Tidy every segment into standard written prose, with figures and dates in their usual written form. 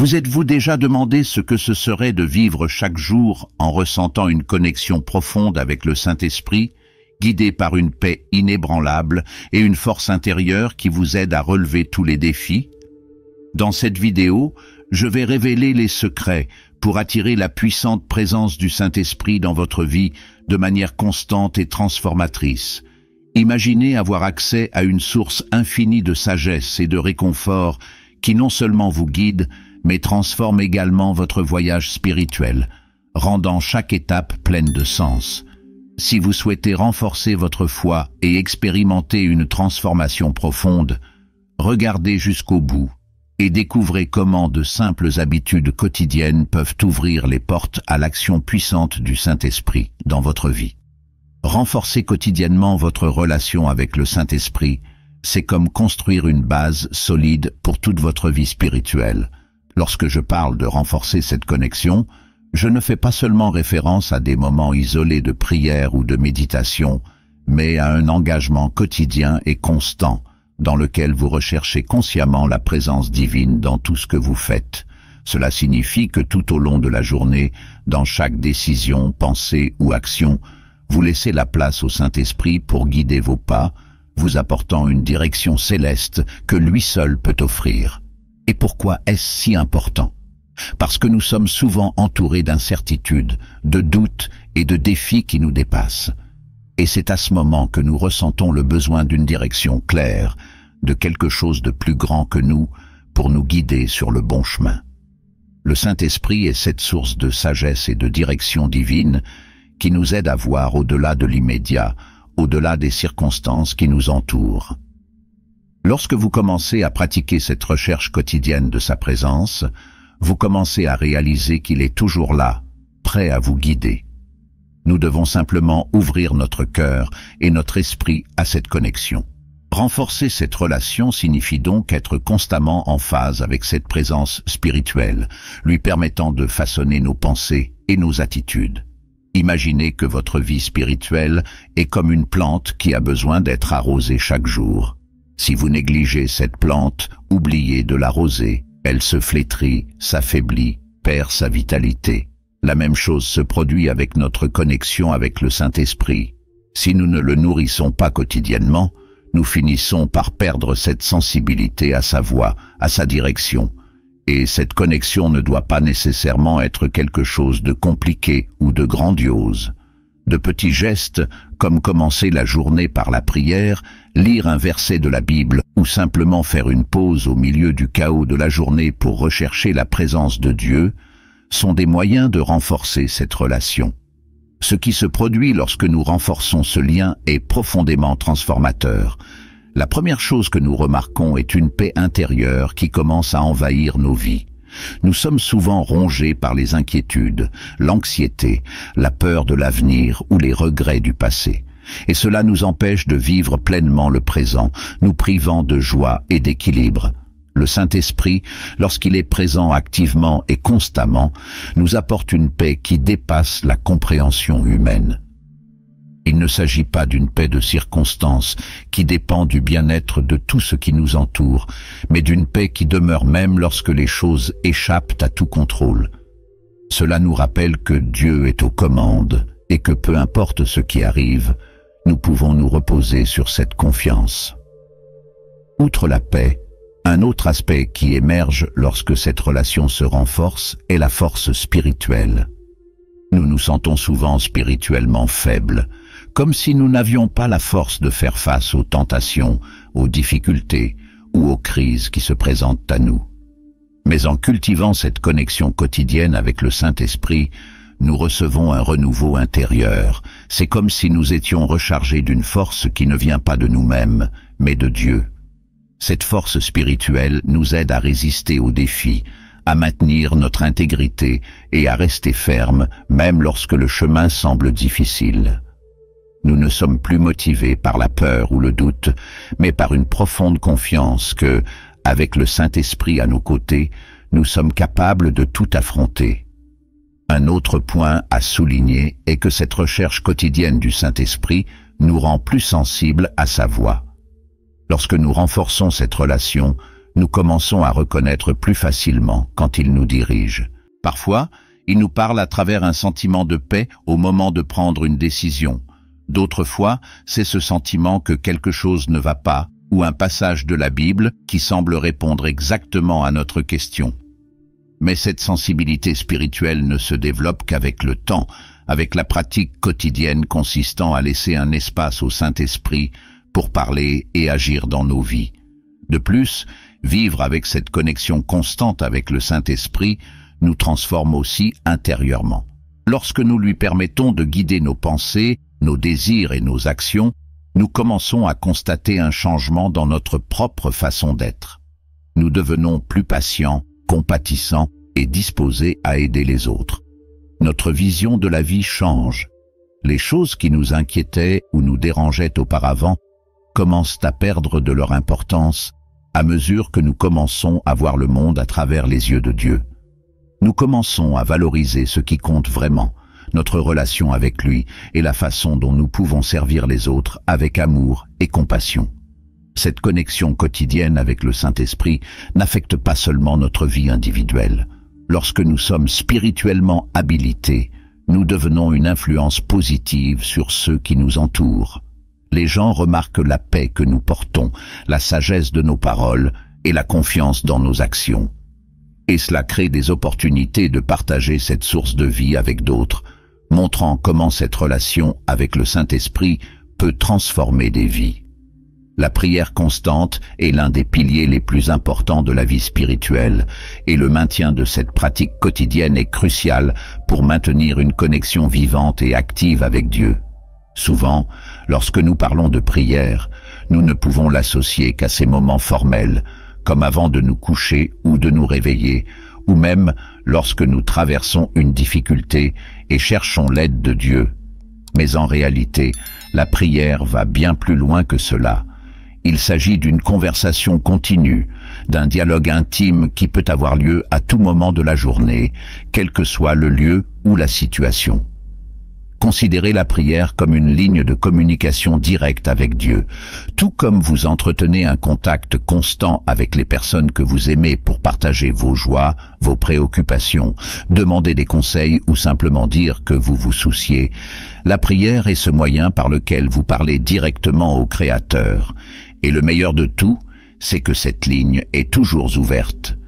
Vous êtes-vous déjà demandé ce que ce serait de vivre chaque jour en ressentant une connexion profonde avec le Saint-Esprit, guidé par une paix inébranlable et une force intérieure qui vous aide à relever tous les défis? Dans cette vidéo, je vais révéler les secrets pour attirer la puissante présence du Saint-Esprit dans votre vie de manière constante et transformatrice. Imaginez avoir accès à une source infinie de sagesse et de réconfort qui non seulement vous guide, mais transforme également votre voyage spirituel, rendant chaque étape pleine de sens. Si vous souhaitez renforcer votre foi et expérimenter une transformation profonde, regardez jusqu'au bout et découvrez comment de simples habitudes quotidiennes peuvent ouvrir les portes à l'action puissante du Saint-Esprit dans votre vie. Renforcer quotidiennement votre relation avec le Saint-Esprit, c'est comme construire une base solide pour toute votre vie spirituelle. Lorsque je parle de renforcer cette connexion, je ne fais pas seulement référence à des moments isolés de prière ou de méditation, mais à un engagement quotidien et constant dans lequel vous recherchez consciemment la présence divine dans tout ce que vous faites. Cela signifie que tout au long de la journée, dans chaque décision, pensée ou action, vous laissez la place au Saint-Esprit pour guider vos pas, vous apportant une direction céleste que lui seul peut offrir. Et pourquoi est-ce si important? Parce que nous sommes souvent entourés d'incertitudes, de doutes et de défis qui nous dépassent. Et c'est à ce moment que nous ressentons le besoin d'une direction claire, de quelque chose de plus grand que nous, pour nous guider sur le bon chemin. Le Saint-Esprit est cette source de sagesse et de direction divine qui nous aide à voir au-delà de l'immédiat, au-delà des circonstances qui nous entourent. Lorsque vous commencez à pratiquer cette recherche quotidienne de sa présence, vous commencez à réaliser qu'il est toujours là, prêt à vous guider. Nous devons simplement ouvrir notre cœur et notre esprit à cette connexion. Renforcer cette relation signifie donc être constamment en phase avec cette présence spirituelle, lui permettant de façonner nos pensées et nos attitudes. Imaginez que votre vie spirituelle est comme une plante qui a besoin d'être arrosée chaque jour. Si vous négligez cette plante, oubliez de l'arroser, elle se flétrit, s'affaiblit, perd sa vitalité. La même chose se produit avec notre connexion avec le Saint-Esprit. Si nous ne le nourrissons pas quotidiennement, nous finissons par perdre cette sensibilité à sa voix, à sa direction. Et cette connexion ne doit pas nécessairement être quelque chose de compliqué ou de grandiose. De petits gestes, comme commencer la journée par la prière, lire un verset de la Bible ou simplement faire une pause au milieu du chaos de la journée pour rechercher la présence de Dieu, sont des moyens de renforcer cette relation. Ce qui se produit lorsque nous renforçons ce lien est profondément transformateur. La première chose que nous remarquons est une paix intérieure qui commence à envahir nos vies. Nous sommes souvent rongés par les inquiétudes, l'anxiété, la peur de l'avenir ou les regrets du passé. Et cela nous empêche de vivre pleinement le présent, nous privant de joie et d'équilibre. Le Saint-Esprit, lorsqu'il est présent activement et constamment, nous apporte une paix qui dépasse la compréhension humaine. Il ne s'agit pas d'une paix de circonstance qui dépend du bien-être de tout ce qui nous entoure, mais d'une paix qui demeure même lorsque les choses échappent à tout contrôle. Cela nous rappelle que Dieu est aux commandes et que peu importe ce qui arrive, nous pouvons nous reposer sur cette confiance. Outre la paix, un autre aspect qui émerge lorsque cette relation se renforce est la force spirituelle. Nous nous sentons souvent spirituellement faibles, comme si nous n'avions pas la force de faire face aux tentations, aux difficultés ou aux crises qui se présentent à nous. Mais en cultivant cette connexion quotidienne avec le Saint-Esprit, nous recevons un renouveau intérieur. C'est comme si nous étions rechargés d'une force qui ne vient pas de nous-mêmes, mais de Dieu. Cette force spirituelle nous aide à résister aux défis, à maintenir notre intégrité et à rester fermes, même lorsque le chemin semble difficile. Nous ne sommes plus motivés par la peur ou le doute, mais par une profonde confiance que, avec le Saint-Esprit à nos côtés, nous sommes capables de tout affronter. Un autre point à souligner est que cette recherche quotidienne du Saint-Esprit nous rend plus sensibles à sa voix. Lorsque nous renforçons cette relation, nous commençons à reconnaître plus facilement quand il nous dirige. Parfois, il nous parle à travers un sentiment de paix au moment de prendre une décision. D'autres fois, c'est ce sentiment que quelque chose ne va pas, ou un passage de la Bible qui semble répondre exactement à notre question. Mais cette sensibilité spirituelle ne se développe qu'avec le temps, avec la pratique quotidienne consistant à laisser un espace au Saint-Esprit pour parler et agir dans nos vies. De plus, vivre avec cette connexion constante avec le Saint-Esprit nous transforme aussi intérieurement. Lorsque nous lui permettons de guider nos pensées, nos désirs et nos actions, nous commençons à constater un changement dans notre propre façon d'être. Nous devenons plus patients, compatissants et disposés à aider les autres. Notre vision de la vie change. Les choses qui nous inquiétaient ou nous dérangeaient auparavant commencent à perdre de leur importance à mesure que nous commençons à voir le monde à travers les yeux de Dieu. Nous commençons à valoriser ce qui compte vraiment, notre relation avec lui et la façon dont nous pouvons servir les autres avec amour et compassion. Cette connexion quotidienne avec le Saint-Esprit n'affecte pas seulement notre vie individuelle. Lorsque nous sommes spirituellement habilités, nous devenons une influence positive sur ceux qui nous entourent. Les gens remarquent la paix que nous portons, la sagesse de nos paroles et la confiance dans nos actions. Et cela crée des opportunités de partager cette source de vie avec d'autres, montrant comment cette relation avec le Saint-Esprit peut transformer des vies. La prière constante est l'un des piliers les plus importants de la vie spirituelle, et le maintien de cette pratique quotidienne est crucial pour maintenir une connexion vivante et active avec Dieu. Souvent, lorsque nous parlons de prière, nous ne pouvons l'associer qu'à ces moments formels, comme avant de nous coucher ou de nous réveiller, ou même lorsque nous traversons une difficulté et cherchons l'aide de Dieu. Mais en réalité, la prière va bien plus loin que cela. Il s'agit d'une conversation continue, d'un dialogue intime qui peut avoir lieu à tout moment de la journée, quel que soit le lieu ou la situation. Considérez la prière comme une ligne de communication directe avec Dieu, tout comme vous entretenez un contact constant avec les personnes que vous aimez pour partager vos joies, vos préoccupations, demander des conseils ou simplement dire que vous vous souciez. La prière est ce moyen par lequel vous parlez directement au Créateur. Et le meilleur de tout, c'est que cette ligne est toujours ouverte.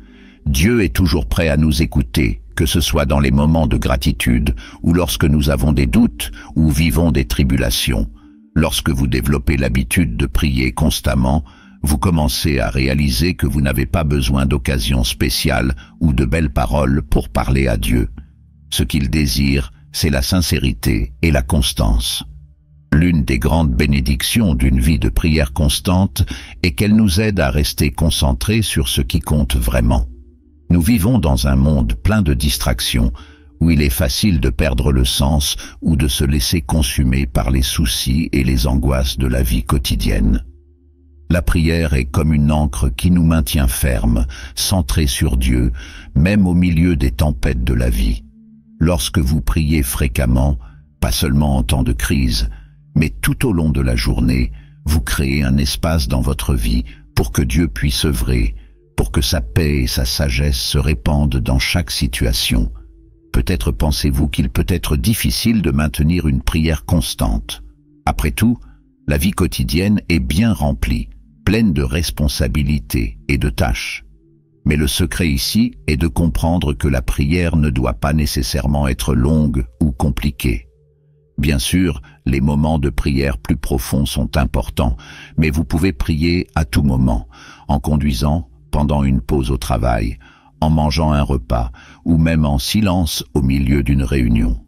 Dieu est toujours prêt à nous écouter, que ce soit dans les moments de gratitude ou lorsque nous avons des doutes ou vivons des tribulations. Lorsque vous développez l'habitude de prier constamment, vous commencez à réaliser que vous n'avez pas besoin d'occasions spéciales ou de belles paroles pour parler à Dieu. Ce qu'il désire, c'est la sincérité et la constance. L'une des grandes bénédictions d'une vie de prière constante est qu'elle nous aide à rester concentrés sur ce qui compte vraiment. Nous vivons dans un monde plein de distractions, où il est facile de perdre le sens ou de se laisser consumer par les soucis et les angoisses de la vie quotidienne. La prière est comme une ancre qui nous maintient fermes, centrés sur Dieu, même au milieu des tempêtes de la vie. Lorsque vous priez fréquemment, pas seulement en temps de crise, mais tout au long de la journée, vous créez un espace dans votre vie pour que Dieu puisse œuvrer, pour que sa paix et sa sagesse se répandent dans chaque situation. Peut-être pensez-vous qu'il peut être difficile de maintenir une prière constante. Après tout, la vie quotidienne est bien remplie, pleine de responsabilités et de tâches. Mais le secret ici est de comprendre que la prière ne doit pas nécessairement être longue ou compliquée. Bien sûr, les moments de prière plus profonds sont importants, mais vous pouvez prier à tout moment, en conduisant, pendant une pause au travail, en mangeant un repas, ou même en silence au milieu d'une réunion.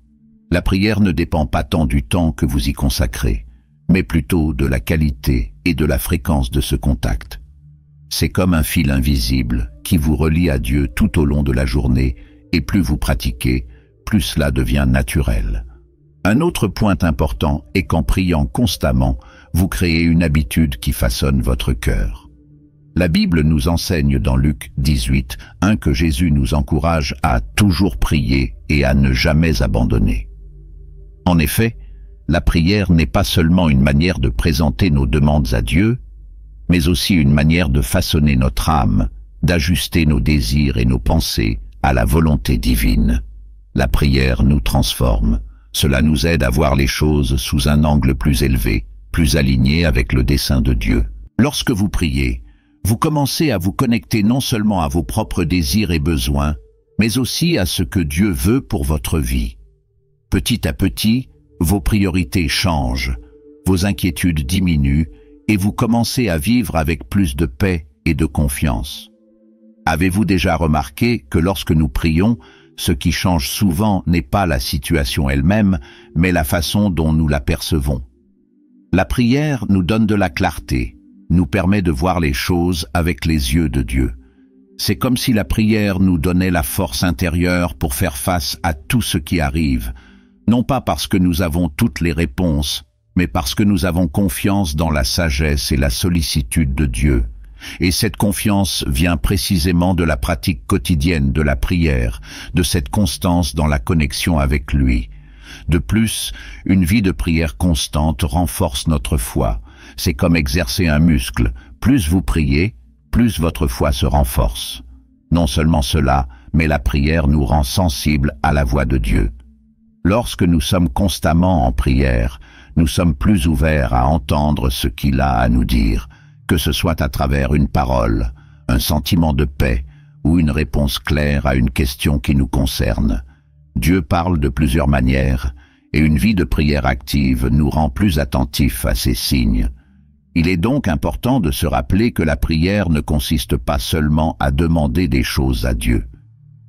La prière ne dépend pas tant du temps que vous y consacrez, mais plutôt de la qualité et de la fréquence de ce contact. C'est comme un fil invisible qui vous relie à Dieu tout au long de la journée, et plus vous pratiquez, plus cela devient naturel. Un autre point important est qu'en priant constamment, vous créez une habitude qui façonne votre cœur. La Bible nous enseigne dans Luc 18, que Jésus nous encourage à toujours prier et à ne jamais abandonner. En effet, la prière n'est pas seulement une manière de présenter nos demandes à Dieu, mais aussi une manière de façonner notre âme d'ajuster nos désirs et nos pensées à la volonté divine. La prière nous transforme. Cela nous aide à voir les choses sous un angle plus élevé, plus aligné avec le dessein de Dieu. Lorsque vous priez, vous commencez à vous connecter non seulement à vos propres désirs et besoins, mais aussi à ce que Dieu veut pour votre vie. Petit à petit, vos priorités changent, vos inquiétudes diminuent et vous commencez à vivre avec plus de paix et de confiance. Avez-vous déjà remarqué que lorsque nous prions, ce qui change souvent n'est pas la situation elle-même, mais la façon dont nous la percevons? La prière nous donne de la clarté, nous permet de voir les choses avec les yeux de Dieu. C'est comme si la prière nous donnait la force intérieure pour faire face à tout ce qui arrive, non pas parce que nous avons toutes les réponses, mais parce que nous avons confiance dans la sagesse et la sollicitude de Dieu. Et cette confiance vient précisément de la pratique quotidienne de la prière, de cette constance dans la connexion avec lui. De plus, une vie de prière constante renforce notre foi. C'est comme exercer un muscle. Plus vous priez, plus votre foi se renforce. Non seulement cela, mais la prière nous rend sensibles à la voix de Dieu. Lorsque nous sommes constamment en prière, nous sommes plus ouverts à entendre ce qu'il a à nous dire, que ce soit à travers une parole, un sentiment de paix ou une réponse claire à une question qui nous concerne. Dieu parle de plusieurs manières, et une vie de prière active nous rend plus attentifs à ces signes. Il est donc important de se rappeler que la prière ne consiste pas seulement à demander des choses à Dieu.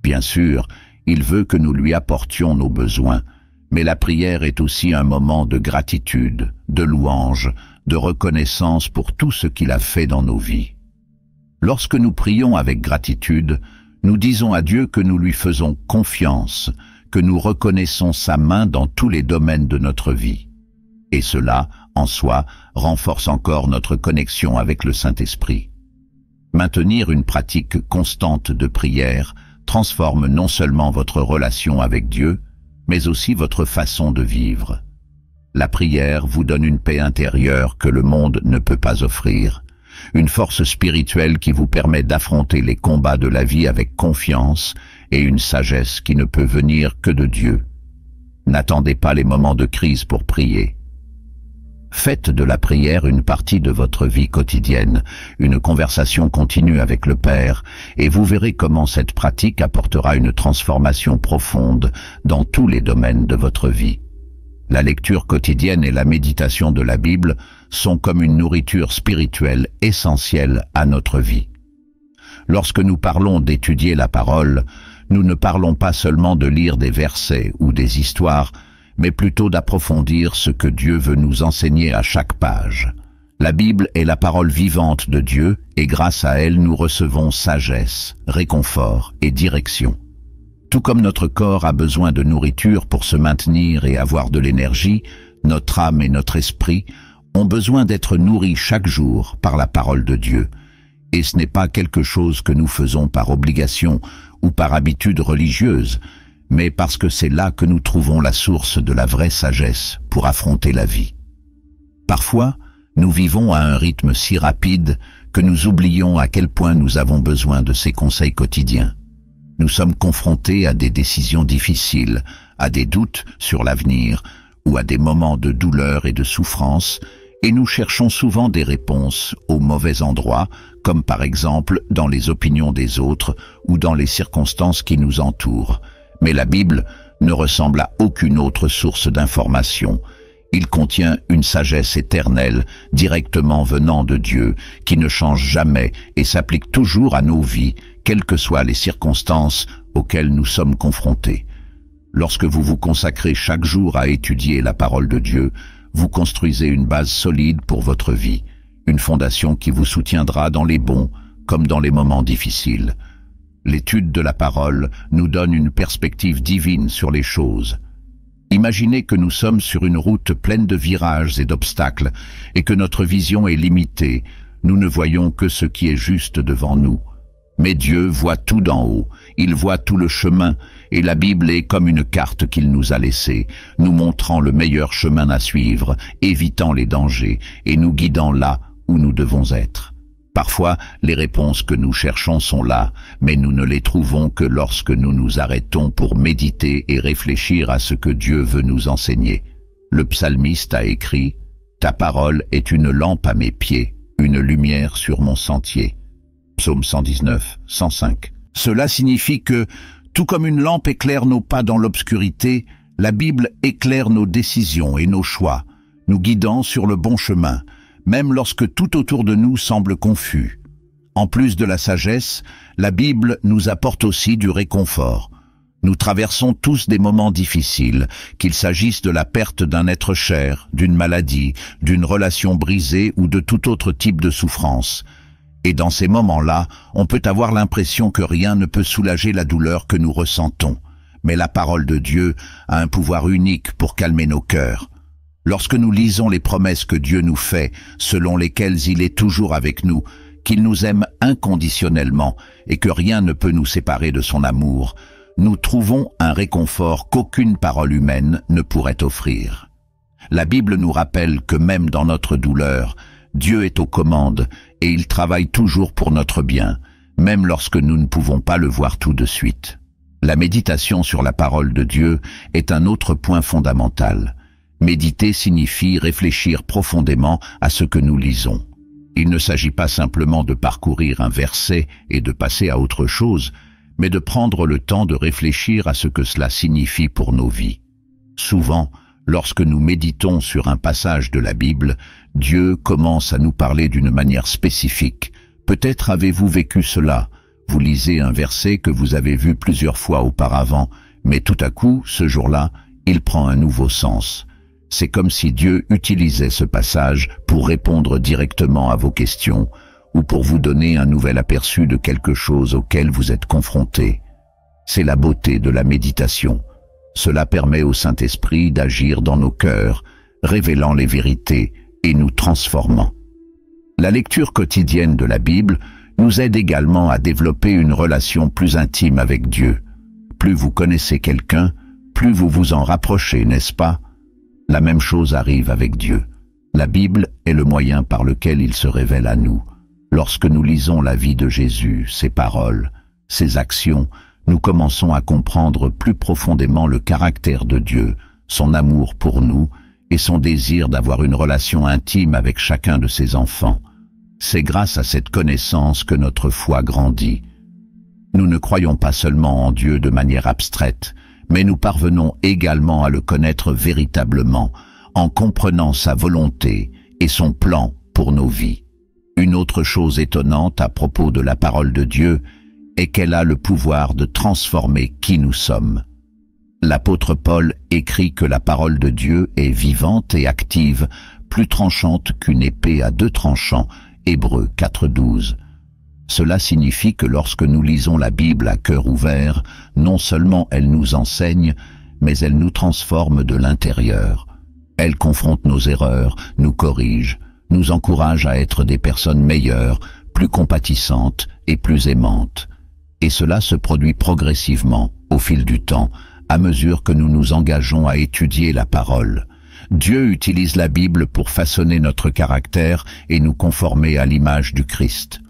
Bien sûr, il veut que nous lui apportions nos besoins, mais la prière est aussi un moment de gratitude, de louange, de reconnaissance pour tout ce qu'il a fait dans nos vies. Lorsque nous prions avec gratitude, nous disons à Dieu que nous lui faisons confiance, que nous reconnaissons sa main dans tous les domaines de notre vie. Et cela, en soi, renforce encore notre connexion avec le Saint-Esprit. Maintenir une pratique constante de prière transforme non seulement votre relation avec Dieu, mais aussi votre façon de vivre. La prière vous donne une paix intérieure que le monde ne peut pas offrir, une force spirituelle qui vous permet d'affronter les combats de la vie avec confiance et une sagesse qui ne peut venir que de Dieu. N'attendez pas les moments de crise pour prier. Faites de la prière une partie de votre vie quotidienne, une conversation continue avec le Père, et vous verrez comment cette pratique apportera une transformation profonde dans tous les domaines de votre vie. La lecture quotidienne et la méditation de la Bible sont comme une nourriture spirituelle essentielle à notre vie. Lorsque nous parlons d'étudier la parole, nous ne parlons pas seulement de lire des versets ou des histoires, mais plutôt d'approfondir ce que Dieu veut nous enseigner à chaque page. La Bible est la parole vivante de Dieu et grâce à elle nous recevons sagesse, réconfort et direction. Tout comme notre corps a besoin de nourriture pour se maintenir et avoir de l'énergie, notre âme et notre esprit ont besoin d'être nourris chaque jour par la parole de Dieu. Et ce n'est pas quelque chose que nous faisons par obligation ou par habitude religieuse, mais parce que c'est là que nous trouvons la source de la vraie sagesse pour affronter la vie. Parfois, nous vivons à un rythme si rapide que nous oublions à quel point nous avons besoin de ces conseils quotidiens. Nous sommes confrontés à des décisions difficiles, à des doutes sur l'avenir ou à des moments de douleur et de souffrance, et nous cherchons souvent des réponses au mauvais endroit, comme par exemple dans les opinions des autres ou dans les circonstances qui nous entourent. Mais la Bible ne ressemble à aucune autre source d'information. Il contient une sagesse éternelle, directement venant de Dieu, qui ne change jamais et s'applique toujours à nos vies, quelles que soient les circonstances auxquelles nous sommes confrontés. Lorsque vous vous consacrez chaque jour à étudier la parole de Dieu, vous construisez une base solide pour votre vie, une fondation qui vous soutiendra dans les bons comme dans les moments difficiles. L'étude de la parole nous donne une perspective divine sur les choses. Imaginez que nous sommes sur une route pleine de virages et d'obstacles et que notre vision est limitée. Nous ne voyons que ce qui est juste devant nous. Mais Dieu voit tout d'en haut, il voit tout le chemin, et la Bible est comme une carte qu'il nous a laissée, nous montrant le meilleur chemin à suivre, évitant les dangers et nous guidant là où nous devons être. Parfois, les réponses que nous cherchons sont là, mais nous ne les trouvons que lorsque nous nous arrêtons pour méditer et réfléchir à ce que Dieu veut nous enseigner. Le psalmiste a écrit « Ta parole est une lampe à mes pieds, une lumière sur mon sentier ». Psaume 119, 105. Cela signifie que, tout comme une lampe éclaire nos pas dans l'obscurité, la Bible éclaire nos décisions et nos choix, nous guidant sur le bon chemin, même lorsque tout autour de nous semble confus. En plus de la sagesse, la Bible nous apporte aussi du réconfort. Nous traversons tous des moments difficiles, qu'il s'agisse de la perte d'un être cher, d'une maladie, d'une relation brisée ou de tout autre type de souffrance. Et dans ces moments-là, on peut avoir l'impression que rien ne peut soulager la douleur que nous ressentons. Mais la parole de Dieu a un pouvoir unique pour calmer nos cœurs. Lorsque nous lisons les promesses que Dieu nous fait, selon lesquelles il est toujours avec nous, qu'il nous aime inconditionnellement et que rien ne peut nous séparer de son amour, nous trouvons un réconfort qu'aucune parole humaine ne pourrait offrir. La Bible nous rappelle que même dans notre douleur, Dieu est aux commandes et il travaille toujours pour notre bien, même lorsque nous ne pouvons pas le voir tout de suite. La méditation sur la parole de Dieu est un autre point fondamental. Méditer signifie réfléchir profondément à ce que nous lisons. Il ne s'agit pas simplement de parcourir un verset et de passer à autre chose, mais de prendre le temps de réfléchir à ce que cela signifie pour nos vies. Souvent, lorsque nous méditons sur un passage de la Bible, Dieu commence à nous parler d'une manière spécifique. Peut-être avez-vous vécu cela. Vous lisez un verset que vous avez vu plusieurs fois auparavant, mais tout à coup, ce jour-là, il prend un nouveau sens. C'est comme si Dieu utilisait ce passage pour répondre directement à vos questions ou pour vous donner un nouvel aperçu de quelque chose auquel vous êtes confronté. C'est la beauté de la méditation. Cela permet au Saint-Esprit d'agir dans nos cœurs, révélant les vérités et nous transformant. La lecture quotidienne de la Bible nous aide également à développer une relation plus intime avec Dieu. Plus vous connaissez quelqu'un, plus vous vous en rapprochez, n'est-ce pas? La même chose arrive avec Dieu. La Bible est le moyen par lequel il se révèle à nous. Lorsque nous lisons la vie de Jésus, ses paroles, ses actions, nous commençons à comprendre plus profondément le caractère de Dieu, son amour pour nous et son désir d'avoir une relation intime avec chacun de ses enfants. C'est grâce à cette connaissance que notre foi grandit. Nous ne croyons pas seulement en Dieu de manière abstraite, mais nous parvenons également à le connaître véritablement, en comprenant sa volonté et son plan pour nos vies. Une autre chose étonnante à propos de la parole de Dieu est qu'elle a le pouvoir de transformer qui nous sommes. L'apôtre Paul écrit que la parole de Dieu est vivante et active, plus tranchante qu'une épée à 2 tranchants, Hébreux 4:12. Cela signifie que lorsque nous lisons la Bible à cœur ouvert, non seulement elle nous enseigne, mais elle nous transforme de l'intérieur. Elle confronte nos erreurs, nous corrige, nous encourage à être des personnes meilleures, plus compatissantes et plus aimantes. Et cela se produit progressivement, au fil du temps, à mesure que nous nous engageons à étudier la parole. Dieu utilise la Bible pour façonner notre caractère et nous conformer à l'image du Christ.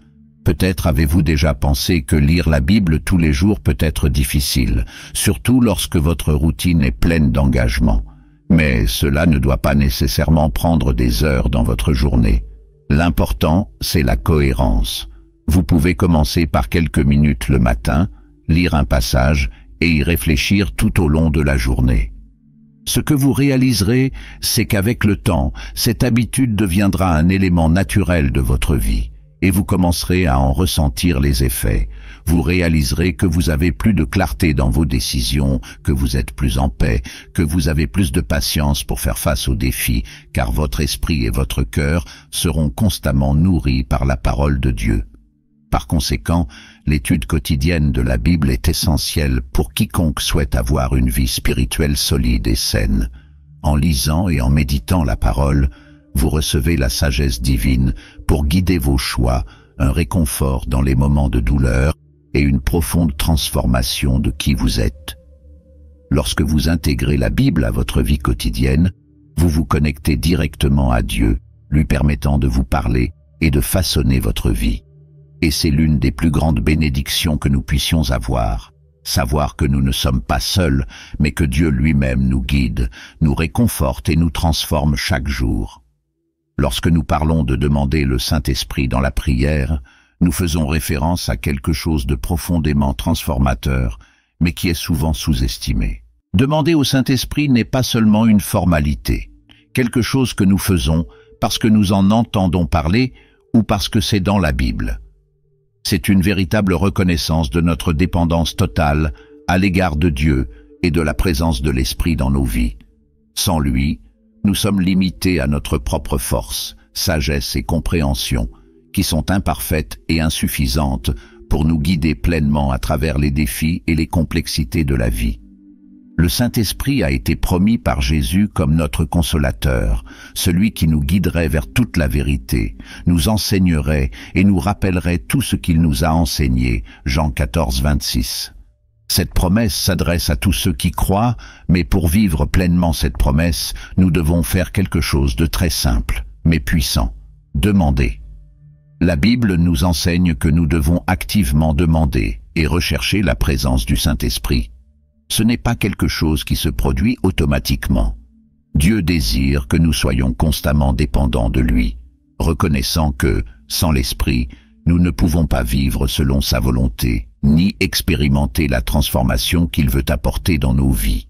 Peut-être avez-vous déjà pensé que lire la Bible tous les jours peut être difficile, surtout lorsque votre routine est pleine d'engagement. Mais cela ne doit pas nécessairement prendre des heures dans votre journée. L'important, c'est la cohérence. Vous pouvez commencer par quelques minutes le matin, lire un passage et y réfléchir tout au long de la journée. Ce que vous réaliserez, c'est qu'avec le temps, cette habitude deviendra un élément naturel de votre vie. Et vous commencerez à en ressentir les effets. Vous réaliserez que vous avez plus de clarté dans vos décisions, que vous êtes plus en paix, que vous avez plus de patience pour faire face aux défis, car votre esprit et votre cœur seront constamment nourris par la parole de Dieu. Par conséquent, l'étude quotidienne de la Bible est essentielle pour quiconque souhaite avoir une vie spirituelle solide et saine. En lisant et en méditant la parole, vous recevez la sagesse divine pour guider vos choix, un réconfort dans les moments de douleur et une profonde transformation de qui vous êtes. Lorsque vous intégrez la Bible à votre vie quotidienne, vous vous connectez directement à Dieu, lui permettant de vous parler et de façonner votre vie. Et c'est l'une des plus grandes bénédictions que nous puissions avoir. Savoir que nous ne sommes pas seuls, mais que Dieu lui-même nous guide, nous réconforte et nous transforme chaque jour. Lorsque nous parlons de demander le Saint-Esprit dans la prière, nous faisons référence à quelque chose de profondément transformateur, mais qui est souvent sous-estimé. Demander au Saint-Esprit n'est pas seulement une formalité, quelque chose que nous faisons parce que nous en entendons parler ou parce que c'est dans la Bible. C'est une véritable reconnaissance de notre dépendance totale à l'égard de Dieu et de la présence de l'Esprit dans nos vies. Sans lui, nous sommes limités à notre propre force, sagesse et compréhension, qui sont imparfaites et insuffisantes pour nous guider pleinement à travers les défis et les complexités de la vie. Le Saint-Esprit a été promis par Jésus comme notre consolateur, celui qui nous guiderait vers toute la vérité, nous enseignerait et nous rappellerait tout ce qu'il nous a enseigné, Jean 14, 26. Cette promesse s'adresse à tous ceux qui croient, mais pour vivre pleinement cette promesse, nous devons faire quelque chose de très simple, mais puissant. Demander. La Bible nous enseigne que nous devons activement demander et rechercher la présence du Saint-Esprit. Ce n'est pas quelque chose qui se produit automatiquement. Dieu désire que nous soyons constamment dépendants de lui, reconnaissant que, sans l'Esprit, nous ne pouvons pas vivre selon sa volonté, ni expérimenter la transformation qu'il veut apporter dans nos vies.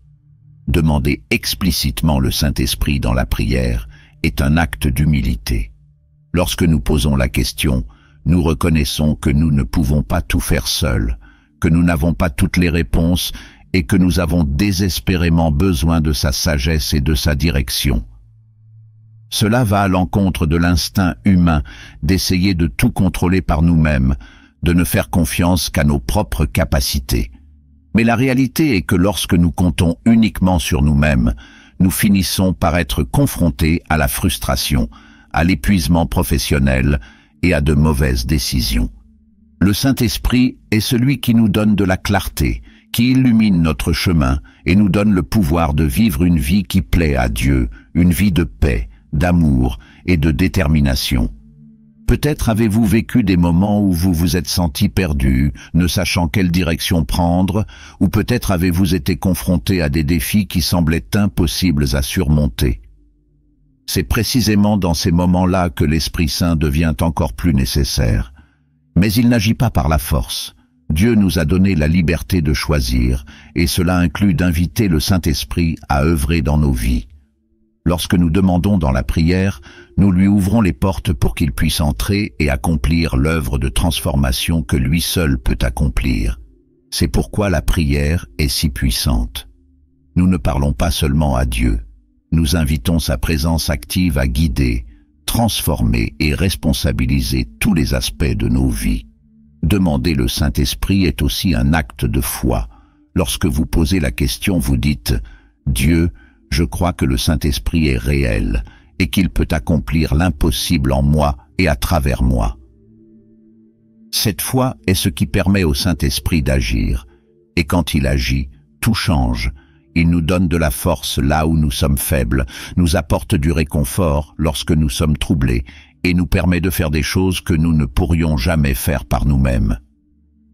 Demander explicitement le Saint-Esprit dans la prière est un acte d'humilité. Lorsque nous posons la question, nous reconnaissons que nous ne pouvons pas tout faire seuls, que nous n'avons pas toutes les réponses et que nous avons désespérément besoin de sa sagesse et de sa direction. Cela va à l'encontre de l'instinct humain d'essayer de tout contrôler par nous-mêmes, de ne faire confiance qu'à nos propres capacités. Mais la réalité est que lorsque nous comptons uniquement sur nous-mêmes, nous finissons par être confrontés à la frustration, à l'épuisement professionnel et à de mauvaises décisions. Le Saint-Esprit est celui qui nous donne de la clarté, qui illumine notre chemin et nous donne le pouvoir de vivre une vie qui plaît à Dieu, une vie de paix, d'amour et de détermination. Peut-être avez-vous vécu des moments où vous vous êtes senti perdu, ne sachant quelle direction prendre, ou peut-être avez-vous été confronté à des défis qui semblaient impossibles à surmonter. C'est précisément dans ces moments-là que l'Esprit Saint devient encore plus nécessaire. Mais il n'agit pas par la force. Dieu nous a donné la liberté de choisir, et cela inclut d'inviter le Saint-Esprit à œuvrer dans nos vies. Lorsque nous demandons dans la prière, nous lui ouvrons les portes pour qu'il puisse entrer et accomplir l'œuvre de transformation que lui seul peut accomplir. C'est pourquoi la prière est si puissante. Nous ne parlons pas seulement à Dieu. Nous invitons sa présence active à guider, transformer et responsabiliser tous les aspects de nos vies. Demander le Saint-Esprit est aussi un acte de foi. Lorsque vous posez la question, vous dites « Dieu, je crois que le Saint-Esprit est réel et qu'il peut accomplir l'impossible en moi et à travers moi. » Cette foi est ce qui permet au Saint-Esprit d'agir. Et quand il agit, tout change. Il nous donne de la force là où nous sommes faibles, nous apporte du réconfort lorsque nous sommes troublés et nous permet de faire des choses que nous ne pourrions jamais faire par nous-mêmes.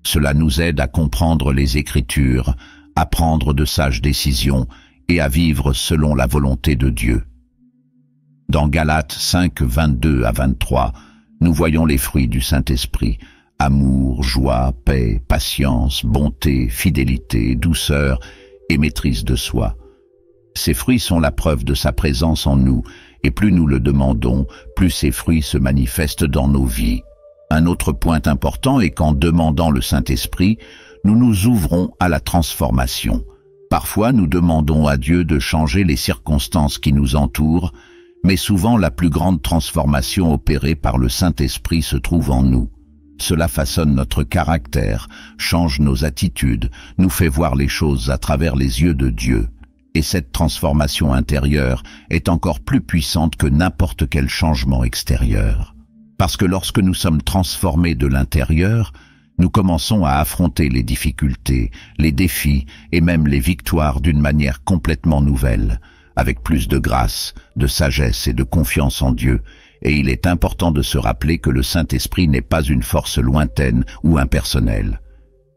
Cela nous aide à comprendre les Écritures, à prendre de sages décisions et à vivre selon la volonté de Dieu. Dans Galates 5, 22 à 23, nous voyons les fruits du Saint-Esprit: amour, joie, paix, patience, bonté, fidélité, douceur et maîtrise de soi. Ces fruits sont la preuve de sa présence en nous, et plus nous le demandons, plus ces fruits se manifestent dans nos vies. Un autre point important est qu'en demandant le Saint-Esprit, nous nous ouvrons à la transformation. Parfois, nous demandons à Dieu de changer les circonstances qui nous entourent, mais souvent la plus grande transformation opérée par le Saint-Esprit se trouve en nous. Cela façonne notre caractère, change nos attitudes, nous fait voir les choses à travers les yeux de Dieu. Et cette transformation intérieure est encore plus puissante que n'importe quel changement extérieur. Parce que lorsque nous sommes transformés de l'intérieur, nous commençons à affronter les difficultés, les défis et même les victoires d'une manière complètement nouvelle, avec plus de grâce, de sagesse et de confiance en Dieu, et il est important de se rappeler que le Saint-Esprit n'est pas une force lointaine ou impersonnelle.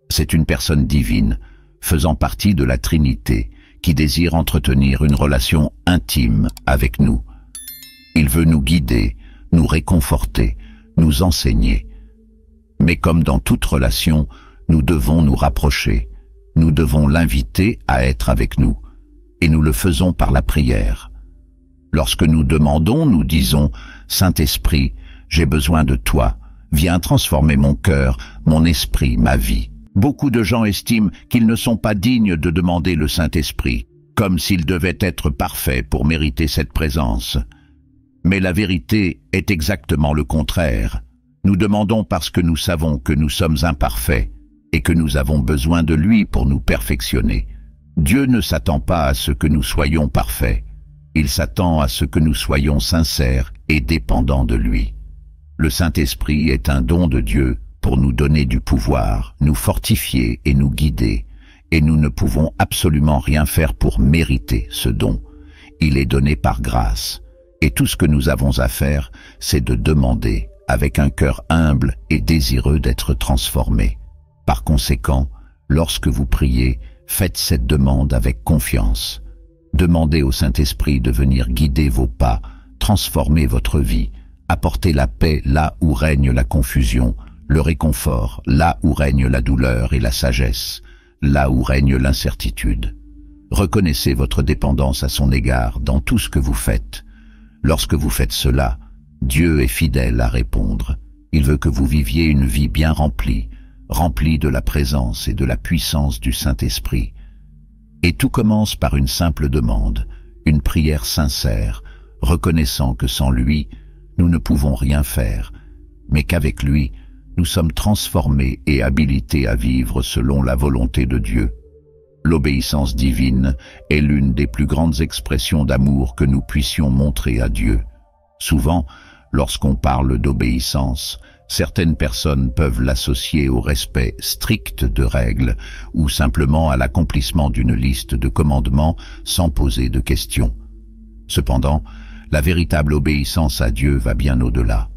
C'est une personne divine, faisant partie de la Trinité, qui désire entretenir une relation intime avec nous. Il veut nous guider, nous réconforter, nous enseigner. Mais comme dans toute relation, nous devons nous rapprocher. Nous devons l'inviter à être avec nous, et nous le faisons par la prière. Lorsque nous demandons, nous disons « Saint-Esprit, j'ai besoin de toi, viens transformer mon cœur, mon esprit, ma vie ». Beaucoup de gens estiment qu'ils ne sont pas dignes de demander le Saint-Esprit, comme s'ils devaient être parfaits pour mériter cette présence. Mais la vérité est exactement le contraire. Nous demandons parce que nous savons que nous sommes imparfaits et que nous avons besoin de lui pour nous perfectionner. Dieu ne s'attend pas à ce que nous soyons parfaits. Il s'attend à ce que nous soyons sincères et dépendants de lui. Le Saint-Esprit est un don de Dieu pour nous donner du pouvoir, nous fortifier et nous guider. Et nous ne pouvons absolument rien faire pour mériter ce don. Il est donné par grâce. Et tout ce que nous avons à faire, c'est de demander, avec un cœur humble et désireux d'être transformé. Par conséquent, lorsque vous priez, faites cette demande avec confiance. Demandez au Saint-Esprit de venir guider vos pas, transformer votre vie, apporter la paix là où règne la confusion, le réconfort là où règne la douleur et la sagesse, là où règne l'incertitude. Reconnaissez votre dépendance à son égard dans tout ce que vous faites. Lorsque vous faites cela, Dieu est fidèle à répondre. Il veut que vous viviez une vie bien remplie, remplie de la présence et de la puissance du Saint-Esprit. Et tout commence par une simple demande, une prière sincère, reconnaissant que sans lui, nous ne pouvons rien faire, mais qu'avec lui, nous sommes transformés et habilités à vivre selon la volonté de Dieu. L'obéissance divine est l'une des plus grandes expressions d'amour que nous puissions montrer à Dieu. Souvent, lorsqu'on parle d'obéissance, certaines personnes peuvent l'associer au respect strict de règles ou simplement à l'accomplissement d'une liste de commandements sans poser de questions. Cependant, la véritable obéissance à Dieu va bien au-delà.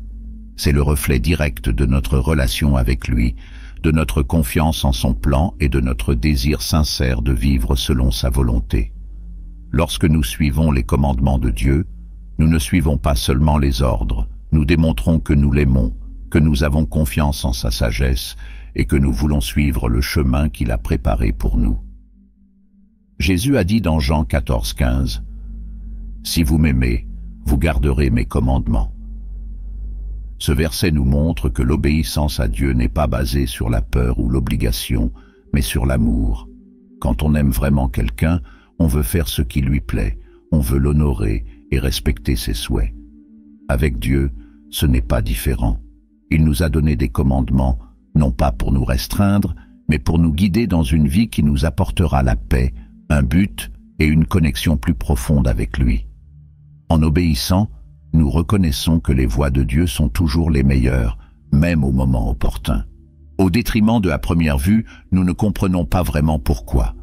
C'est le reflet direct de notre relation avec lui, de notre confiance en son plan et de notre désir sincère de vivre selon sa volonté. Lorsque nous suivons les commandements de Dieu, nous ne suivons pas seulement les ordres, nous démontrons que nous l'aimons, que nous avons confiance en sa sagesse et que nous voulons suivre le chemin qu'il a préparé pour nous. Jésus a dit dans Jean 14,15 « Si vous m'aimez, vous garderez mes commandements. » Ce verset nous montre que l'obéissance à Dieu n'est pas basée sur la peur ou l'obligation, mais sur l'amour. Quand on aime vraiment quelqu'un, on veut faire ce qui lui plaît, on veut l'honorer et respecter ses souhaits. Avec Dieu, ce n'est pas différent. Il nous a donné des commandements, non pas pour nous restreindre, mais pour nous guider dans une vie qui nous apportera la paix, un but et une connexion plus profonde avec lui. En obéissant, nous reconnaissons que les voies de Dieu sont toujours les meilleures, même au moment opportun. Au détriment de la première vue, nous ne comprenons pas vraiment pourquoi.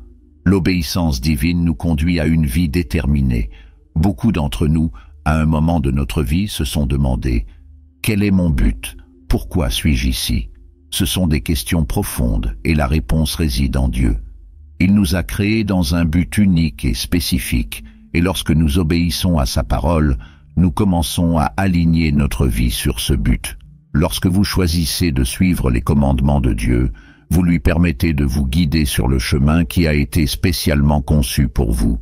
L'obéissance divine nous conduit à une vie déterminée. Beaucoup d'entre nous, à un moment de notre vie, se sont demandé « Quel est mon but ? Pourquoi suis-je ici ?» Ce sont des questions profondes et la réponse réside en Dieu. Il nous a créés dans un but unique et spécifique, et lorsque nous obéissons à sa parole, nous commençons à aligner notre vie sur ce but. Lorsque vous choisissez de suivre les commandements de Dieu, vous lui permettez de vous guider sur le chemin qui a été spécialement conçu pour vous.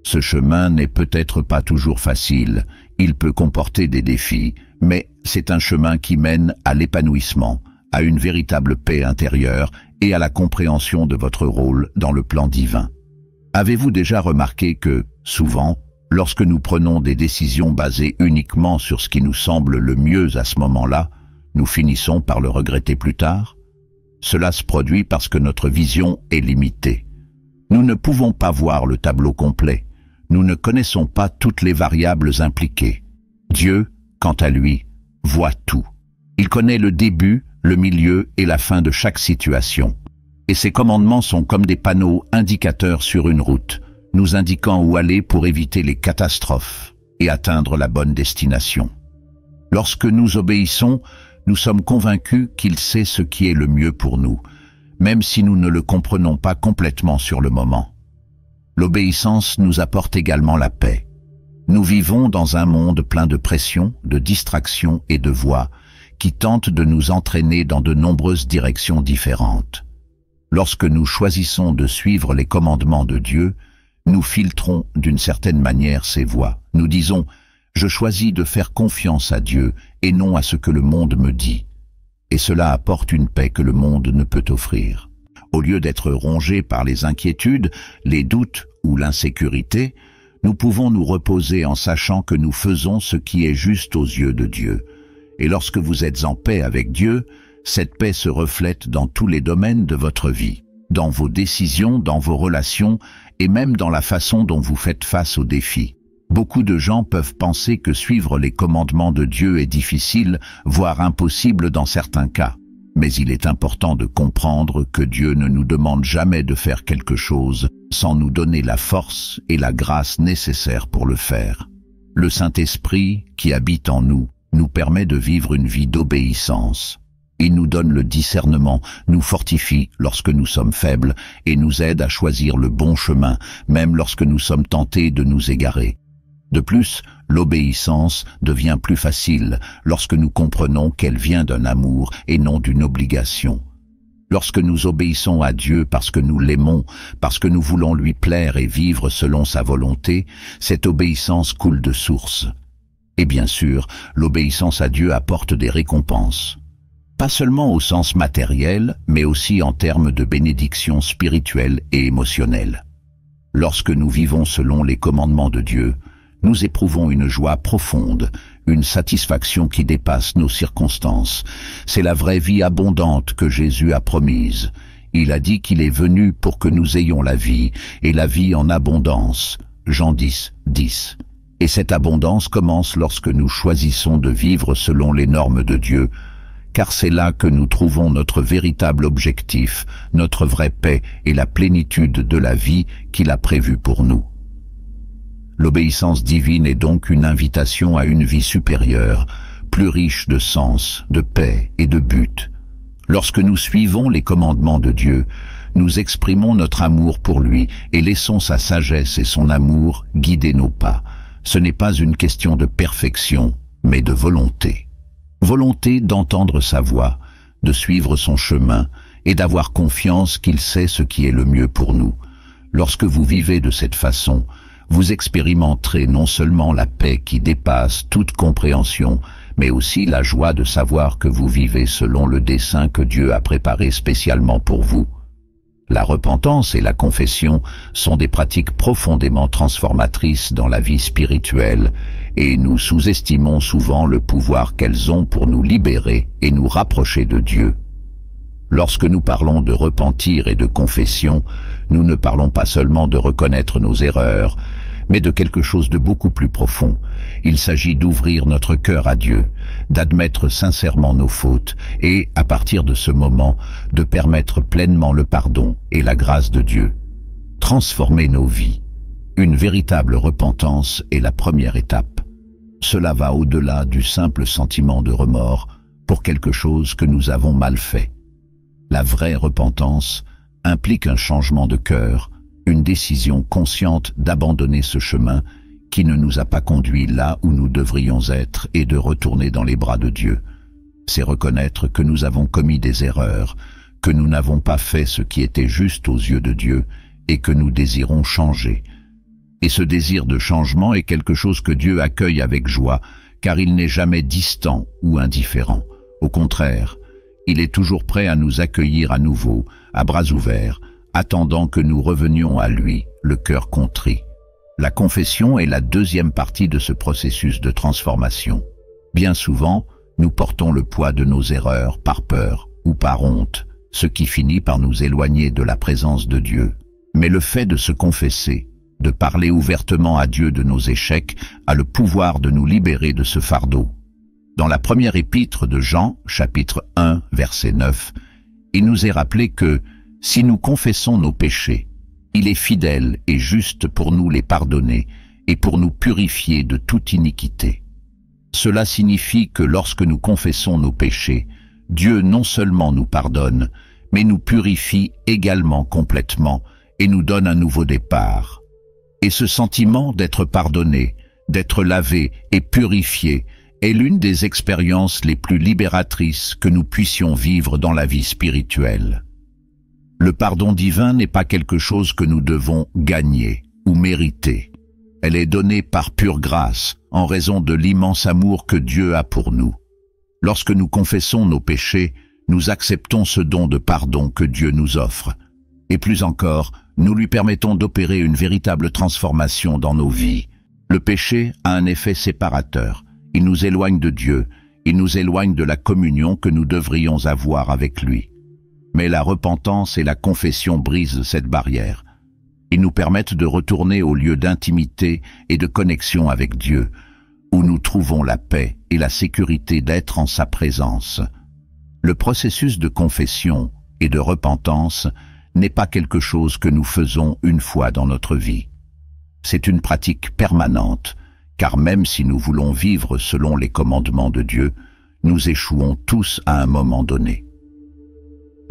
Ce chemin n'est peut-être pas toujours facile, il peut comporter des défis, mais c'est un chemin qui mène à l'épanouissement, à une véritable paix intérieure et à la compréhension de votre rôle dans le plan divin. Avez-vous déjà remarqué que, souvent, lorsque nous prenons des décisions basées uniquement sur ce qui nous semble le mieux à ce moment-là, nous finissons par le regretter plus tard? Cela se produit parce que notre vision est limitée. Nous ne pouvons pas voir le tableau complet. Nous ne connaissons pas toutes les variables impliquées. Dieu, quant à lui, voit tout. Il connaît le début, le milieu et la fin de chaque situation. Et ses commandements sont comme des panneaux indicateurs sur une route, nous indiquant où aller pour éviter les catastrophes et atteindre la bonne destination. Lorsque nous obéissons, nous sommes convaincus qu'il sait ce qui est le mieux pour nous, même si nous ne le comprenons pas complètement sur le moment. L'obéissance nous apporte également la paix. Nous vivons dans un monde plein de pression, de distractions et de voix qui tentent de nous entraîner dans de nombreuses directions différentes. Lorsque nous choisissons de suivre les commandements de Dieu, nous filtrons d'une certaine manière ces voix. Nous disons « Je choisis de faire confiance à Dieu et non à ce que le monde me dit ». Et cela apporte une paix que le monde ne peut offrir. Au lieu d'être rongés par les inquiétudes, les doutes ou l'insécurité, nous pouvons nous reposer en sachant que nous faisons ce qui est juste aux yeux de Dieu. Et lorsque vous êtes en paix avec Dieu, cette paix se reflète dans tous les domaines de votre vie, dans vos décisions, dans vos relations et même dans la façon dont vous faites face aux défis. Beaucoup de gens peuvent penser que suivre les commandements de Dieu est difficile, voire impossible dans certains cas. Mais il est important de comprendre que Dieu ne nous demande jamais de faire quelque chose sans nous donner la force et la grâce nécessaires pour le faire. Le Saint-Esprit, qui habite en nous, nous permet de vivre une vie d'obéissance. Il nous donne le discernement, nous fortifie lorsque nous sommes faibles et nous aide à choisir le bon chemin, même lorsque nous sommes tentés de nous égarer. De plus, l'obéissance devient plus facile lorsque nous comprenons qu'elle vient d'un amour et non d'une obligation. Lorsque nous obéissons à Dieu parce que nous l'aimons, parce que nous voulons lui plaire et vivre selon sa volonté, cette obéissance coule de source. Et bien sûr, l'obéissance à Dieu apporte des récompenses. Pas seulement au sens matériel, mais aussi en termes de bénédiction spirituelle et émotionnelle. Lorsque nous vivons selon les commandements de Dieu, nous éprouvons une joie profonde, une satisfaction qui dépasse nos circonstances. C'est la vraie vie abondante que Jésus a promise. Il a dit qu'il est venu pour que nous ayons la vie, et la vie en abondance. Jean 10, 10. Et cette abondance commence lorsque nous choisissons de vivre selon les normes de Dieu, car c'est là que nous trouvons notre véritable objectif, notre vraie paix et la plénitude de la vie qu'il a prévue pour nous. L'obéissance divine est donc une invitation à une vie supérieure, plus riche de sens, de paix et de but. Lorsque nous suivons les commandements de Dieu, nous exprimons notre amour pour lui et laissons sa sagesse et son amour guider nos pas. Ce n'est pas une question de perfection, mais de volonté. Volonté d'entendre sa voix, de suivre son chemin et d'avoir confiance qu'il sait ce qui est le mieux pour nous. Lorsque vous vivez de cette façon, vous expérimenterez non seulement la paix qui dépasse toute compréhension, mais aussi la joie de savoir que vous vivez selon le dessein que Dieu a préparé spécialement pour vous. La repentance et la confession sont des pratiques profondément transformatrices dans la vie spirituelle, et nous sous-estimons souvent le pouvoir qu'elles ont pour nous libérer et nous rapprocher de Dieu. Lorsque nous parlons de repentir et de confession, nous ne parlons pas seulement de reconnaître nos erreurs, mais de quelque chose de beaucoup plus profond. Il s'agit d'ouvrir notre cœur à Dieu, d'admettre sincèrement nos fautes et, à partir de ce moment, de permettre pleinement le pardon et la grâce de Dieu. Transformer nos vies. Une véritable repentance est la première étape. Cela va au-delà du simple sentiment de remords pour quelque chose que nous avons mal fait. La vraie repentance implique un changement de cœur, une décision consciente d'abandonner ce chemin qui ne nous a pas conduits là où nous devrions être et de retourner dans les bras de Dieu. C'est reconnaître que nous avons commis des erreurs, que nous n'avons pas fait ce qui était juste aux yeux de Dieu et que nous désirons changer. Et ce désir de changement est quelque chose que Dieu accueille avec joie, car il n'est jamais distant ou indifférent. Au contraire, il est toujours prêt à nous accueillir à nouveau, à bras ouverts, attendant que nous revenions à lui, le cœur contrit. La confession est la deuxième partie de ce processus de transformation. Bien souvent, nous portons le poids de nos erreurs par peur ou par honte, ce qui finit par nous éloigner de la présence de Dieu. Mais le fait de se confesser, de parler ouvertement à Dieu de nos échecs, a le pouvoir de nous libérer de ce fardeau. Dans la première épître de Jean, chapitre 1, verset 9, il nous est rappelé que, si nous confessons nos péchés, il est fidèle et juste pour nous les pardonner et pour nous purifier de toute iniquité. Cela signifie que lorsque nous confessons nos péchés, Dieu non seulement nous pardonne, mais nous purifie également complètement et nous donne un nouveau départ. Et ce sentiment d'être pardonné, d'être lavé et purifié est l'une des expériences les plus libératrices que nous puissions vivre dans la vie spirituelle. Le pardon divin n'est pas quelque chose que nous devons gagner ou mériter. Elle est donnée par pure grâce, en raison de l'immense amour que Dieu a pour nous. Lorsque nous confessons nos péchés, nous acceptons ce don de pardon que Dieu nous offre. Et plus encore, nous lui permettons d'opérer une véritable transformation dans nos vies. Le péché a un effet séparateur. Il nous éloigne de Dieu, il nous éloigne de la communion que nous devrions avoir avec lui. Mais la repentance et la confession brisent cette barrière. Ils nous permettent de retourner au lieu d'intimité et de connexion avec Dieu, où nous trouvons la paix et la sécurité d'être en sa présence. Le processus de confession et de repentance n'est pas quelque chose que nous faisons une fois dans notre vie. C'est une pratique permanente, car même si nous voulons vivre selon les commandements de Dieu, nous échouons tous à un moment donné.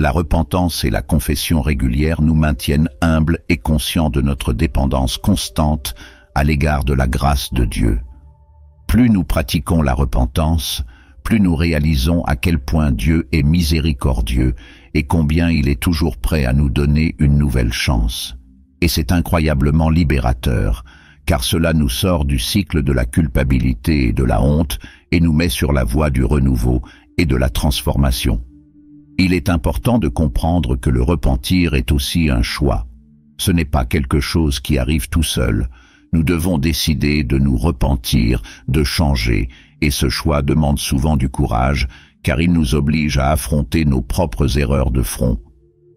La repentance et la confession régulière nous maintiennent humbles et conscients de notre dépendance constante à l'égard de la grâce de Dieu. Plus nous pratiquons la repentance, plus nous réalisons à quel point Dieu est miséricordieux et combien il est toujours prêt à nous donner une nouvelle chance. Et c'est incroyablement libérateur, car cela nous sort du cycle de la culpabilité et de la honte et nous met sur la voie du renouveau et de la transformation. Il est important de comprendre que le repentir est aussi un choix. Ce n'est pas quelque chose qui arrive tout seul. Nous devons décider de nous repentir, de changer, et ce choix demande souvent du courage, car il nous oblige à affronter nos propres erreurs de front.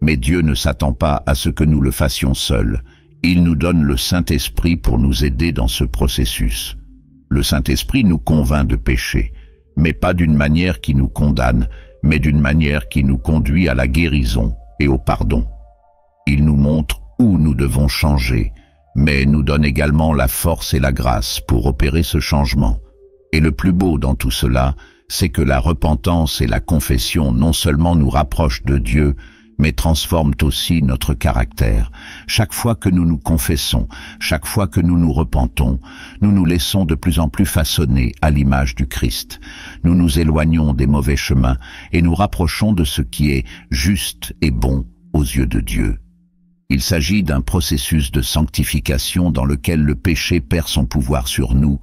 Mais Dieu ne s'attend pas à ce que nous le fassions seuls. Il nous donne le Saint-Esprit pour nous aider dans ce processus. Le Saint-Esprit nous convainc de péché, mais pas d'une manière qui nous condamne, mais d'une manière qui nous conduit à la guérison et au pardon. Il nous montre où nous devons changer, mais nous donne également la force et la grâce pour opérer ce changement. Et le plus beau dans tout cela, c'est que la repentance et la confession non seulement nous rapprochent de Dieu, mais transforment aussi notre caractère. Chaque fois que nous nous confessons, chaque fois que nous nous repentons, nous nous laissons de plus en plus façonner à l'image du Christ. Nous nous éloignons des mauvais chemins et nous rapprochons de ce qui est juste et bon aux yeux de Dieu. Il s'agit d'un processus de sanctification dans lequel le péché perd son pouvoir sur nous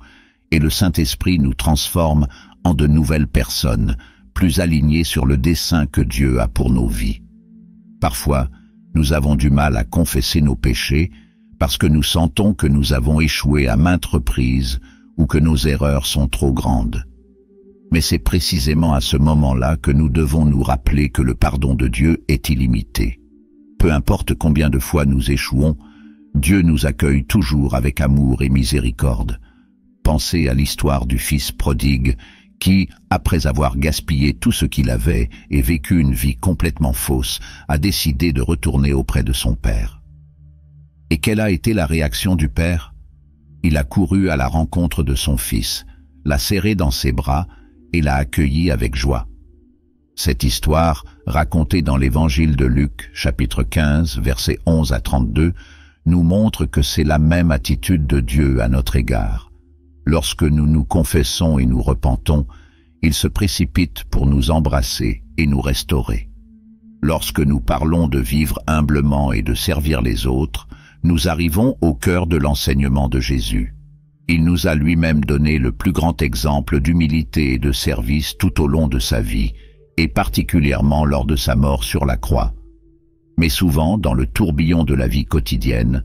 et le Saint-Esprit nous transforme en de nouvelles personnes, plus alignées sur le dessein que Dieu a pour nos vies. Parfois, nous avons du mal à confesser nos péchés parce que nous sentons que nous avons échoué à maintes reprises ou que nos erreurs sont trop grandes. Mais c'est précisément à ce moment-là que nous devons nous rappeler que le pardon de Dieu est illimité. Peu importe combien de fois nous échouons, Dieu nous accueille toujours avec amour et miséricorde. Pensez à l'histoire du fils prodigue qui, après avoir gaspillé tout ce qu'il avait et vécu une vie complètement fausse, a décidé de retourner auprès de son père. Et quelle a été la réaction du père? Il a couru à la rencontre de son fils, l'a serré dans ses bras et l'a accueilli avec joie. Cette histoire, racontée dans l'évangile de Luc, chapitre 15, versets 11 à 32, nous montre que c'est la même attitude de Dieu à notre égard. Lorsque nous nous confessons et nous repentons, il se précipite pour nous embrasser et nous restaurer. Lorsque nous parlons de vivre humblement et de servir les autres, nous arrivons au cœur de l'enseignement de Jésus. Il nous a lui-même donné le plus grand exemple d'humilité et de service tout au long de sa vie, et particulièrement lors de sa mort sur la croix. Mais souvent, dans le tourbillon de la vie quotidienne,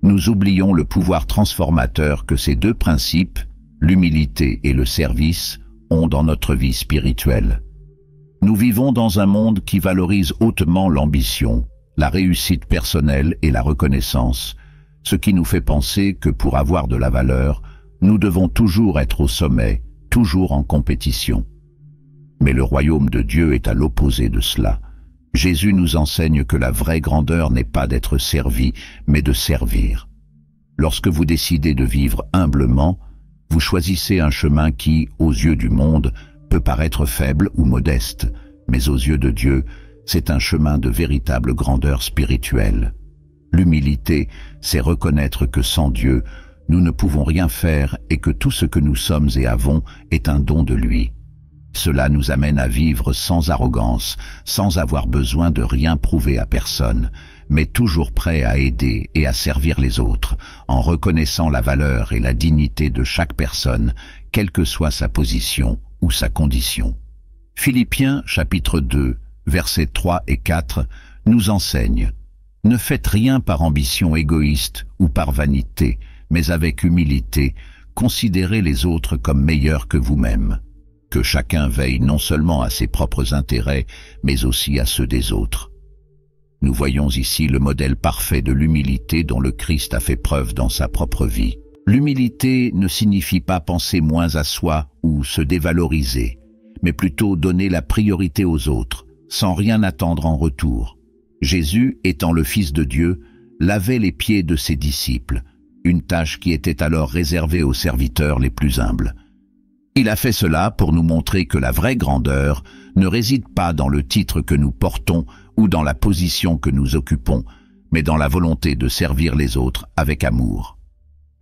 nous oublions le pouvoir transformateur que ces deux principes, l'humilité et le service, ont dans notre vie spirituelle. Nous vivons dans un monde qui valorise hautement l'ambition, la réussite personnelle et la reconnaissance, ce qui nous fait penser que pour avoir de la valeur, nous devons toujours être au sommet, toujours en compétition. Mais le royaume de Dieu est à l'opposé de cela. Jésus nous enseigne que la vraie grandeur n'est pas d'être servi, mais de servir. Lorsque vous décidez de vivre humblement, Vous choisissez un chemin qui, aux yeux du monde, peut paraître faible ou modeste, mais aux yeux de Dieu, c'est un chemin de véritable grandeur spirituelle. L'humilité, c'est reconnaître que sans Dieu, nous ne pouvons rien faire et que tout ce que nous sommes et avons est un don de lui. Cela nous amène à vivre sans arrogance, sans avoir besoin de rien prouver à personne, mais toujours prêt à aider et à servir les autres, en reconnaissant la valeur et la dignité de chaque personne, quelle que soit sa position ou sa condition. Philippiens chapitre 2, versets 3 et 4 nous enseigne: « Ne faites rien par ambition égoïste ou par vanité, mais avec humilité, considérez les autres comme meilleurs que vous-même. Que chacun veille non seulement à ses propres intérêts, mais aussi à ceux des autres. » Nous voyons ici le modèle parfait de l'humilité dont le Christ a fait preuve dans sa propre vie. L'humilité ne signifie pas penser moins à soi ou se dévaloriser, mais plutôt donner la priorité aux autres, sans rien attendre en retour. Jésus, étant le Fils de Dieu, lavait les pieds de ses disciples, une tâche qui était alors réservée aux serviteurs les plus humbles. Il a fait cela pour nous montrer que la vraie grandeur ne réside pas dans le titre que nous portons ou dans la position que nous occupons, mais dans la volonté de servir les autres avec amour.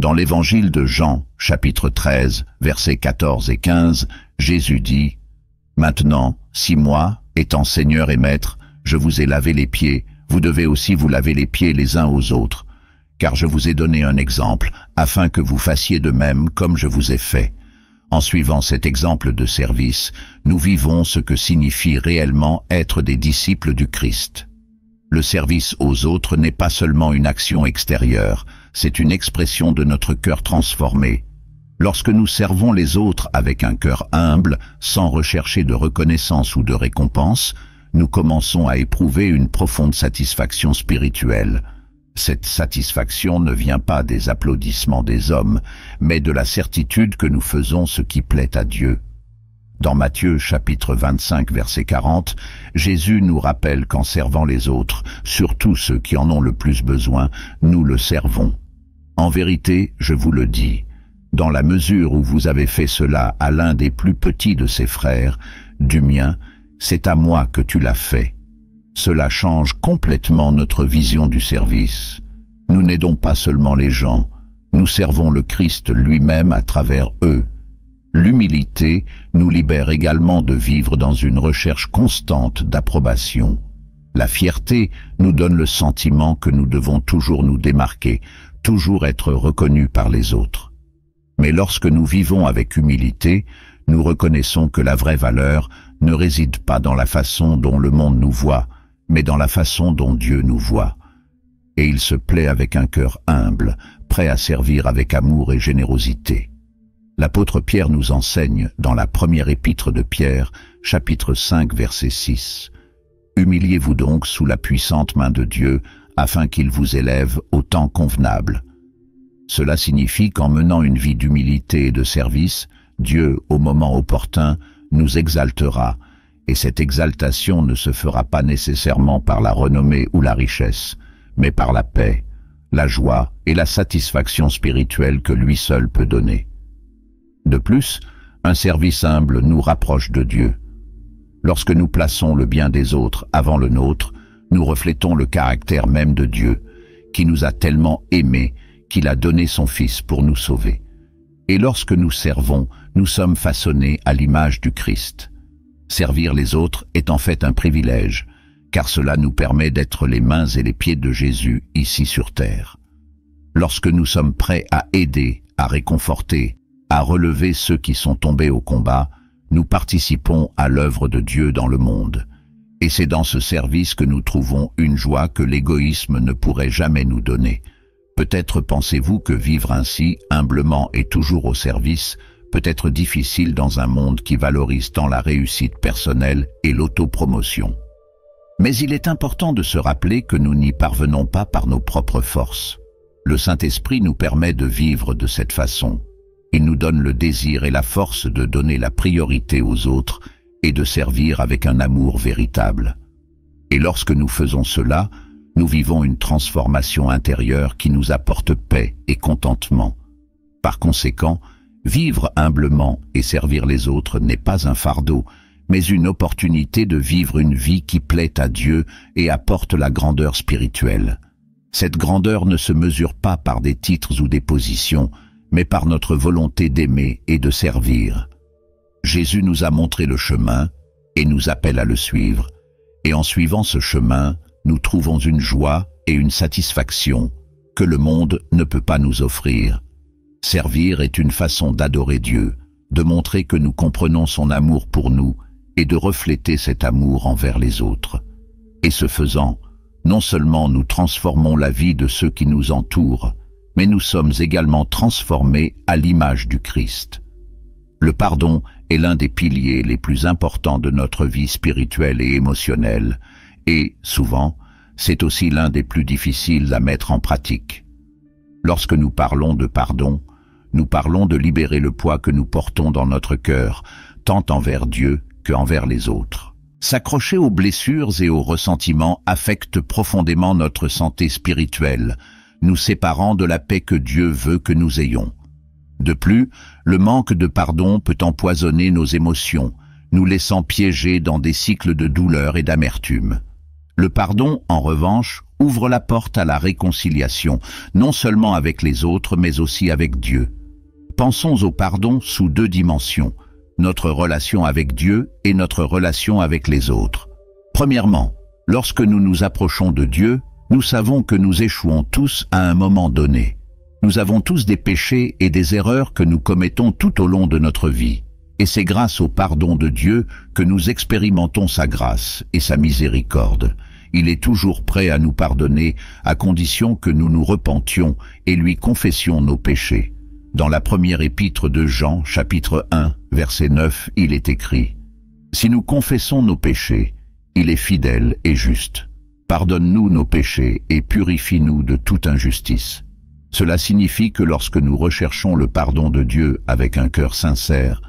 Dans l'évangile de Jean, chapitre 13, versets 14 et 15, Jésus dit: « Maintenant, si moi, étant Seigneur et Maître, je vous ai lavé les pieds, vous devez aussi vous laver les pieds les uns aux autres, car je vous ai donné un exemple, afin que vous fassiez de même comme je vous ai fait. » En suivant cet exemple de service, nous vivons ce que signifie réellement être des disciples du Christ. Le service aux autres n'est pas seulement une action extérieure, c'est une expression de notre cœur transformé. Lorsque nous servons les autres avec un cœur humble, sans rechercher de reconnaissance ou de récompense, nous commençons à éprouver une profonde satisfaction spirituelle. Cette satisfaction ne vient pas des applaudissements des hommes, mais de la certitude que nous faisons ce qui plaît à Dieu. Dans Matthieu chapitre 25 verset 40, Jésus nous rappelle qu'en servant les autres, surtout ceux qui en ont le plus besoin, nous le servons. En vérité, je vous le dis, dans la mesure où vous avez fait cela à l'un des plus petits de ses frères, du mien, c'est à moi que tu l'as fait. Cela change complètement notre vision du service. Nous n'aidons pas seulement les gens, nous servons le Christ lui-même à travers eux. L'humilité nous libère également de vivre dans une recherche constante d'approbation. La fierté nous donne le sentiment que nous devons toujours nous démarquer, toujours être reconnus par les autres. Mais lorsque nous vivons avec humilité, nous reconnaissons que la vraie valeur ne réside pas dans la façon dont le monde nous voit, mais dans la façon dont Dieu nous voit. Et il se plaît avec un cœur humble, prêt à servir avec amour et générosité. L'apôtre Pierre nous enseigne, dans la première épître de Pierre, chapitre 5, verset 6, « Humiliez-vous donc sous la puissante main de Dieu, afin qu'il vous élève au temps convenable. » Cela signifie qu'en menant une vie d'humilité et de service, Dieu, au moment opportun, nous exaltera, et cette exaltation ne se fera pas nécessairement par la renommée ou la richesse, mais par la paix, la joie et la satisfaction spirituelle que lui seul peut donner. De plus, un service humble nous rapproche de Dieu. Lorsque nous plaçons le bien des autres avant le nôtre, nous reflétons le caractère même de Dieu, qui nous a tellement aimés qu'il a donné son Fils pour nous sauver. Et lorsque nous servons, nous sommes façonnés à l'image du Christ. Servir les autres est en fait un privilège, car cela nous permet d'être les mains et les pieds de Jésus ici sur terre. Lorsque nous sommes prêts à aider, à réconforter, à relever ceux qui sont tombés au combat, nous participons à l'œuvre de Dieu dans le monde. Et c'est dans ce service que nous trouvons une joie que l'égoïsme ne pourrait jamais nous donner. Peut-être pensez-vous que vivre ainsi, humblement et toujours au service, peut être difficile dans un monde qui valorise tant la réussite personnelle et l'autopromotion. Mais il est important de se rappeler que nous n'y parvenons pas par nos propres forces. Le Saint-Esprit nous permet de vivre de cette façon. Il nous donne le désir et la force de donner la priorité aux autres et de servir avec un amour véritable. Et lorsque nous faisons cela, nous vivons une transformation intérieure qui nous apporte paix et contentement. Par conséquent, Vivre humblement et servir les autres n'est pas un fardeau, mais une opportunité de vivre une vie qui plaît à Dieu et apporte la grandeur spirituelle. Cette grandeur ne se mesure pas par des titres ou des positions, mais par notre volonté d'aimer et de servir. Jésus nous a montré le chemin et nous appelle à le suivre, et en suivant ce chemin, nous trouvons une joie et une satisfaction que le monde ne peut pas nous offrir. Servir est une façon d'adorer Dieu, de montrer que nous comprenons son amour pour nous et de refléter cet amour envers les autres. Et ce faisant, non seulement nous transformons la vie de ceux qui nous entourent, mais nous sommes également transformés à l'image du Christ. Le pardon est l'un des piliers les plus importants de notre vie spirituelle et émotionnelle, et, souvent, c'est aussi l'un des plus difficiles à mettre en pratique. Lorsque nous parlons de pardon, nous parlons de libérer le poids que nous portons dans notre cœur, tant envers Dieu qu'envers les autres. S'accrocher aux blessures et aux ressentiments affecte profondément notre santé spirituelle, nous séparant de la paix que Dieu veut que nous ayons. De plus, le manque de pardon peut empoisonner nos émotions, nous laissant piéger dans des cycles de douleur et d'amertume. Le pardon, en revanche, ouvre la porte à la réconciliation, non seulement avec les autres, mais aussi avec Dieu. Pensons au pardon sous deux dimensions, notre relation avec Dieu et notre relation avec les autres. Premièrement, lorsque nous nous approchons de Dieu, nous savons que nous échouons tous à un moment donné. Nous avons tous des péchés et des erreurs que nous commettons tout au long de notre vie. Et c'est grâce au pardon de Dieu que nous expérimentons sa grâce et sa miséricorde. Il est toujours prêt à nous pardonner à condition que nous nous repentions et lui confessions nos péchés. Dans la première épître de Jean, chapitre 1, verset 9, il est écrit « Si nous confessons nos péchés, il est fidèle et juste. Pardonne-nous nos péchés et purifie-nous de toute injustice. » Cela signifie que lorsque nous recherchons le pardon de Dieu avec un cœur sincère,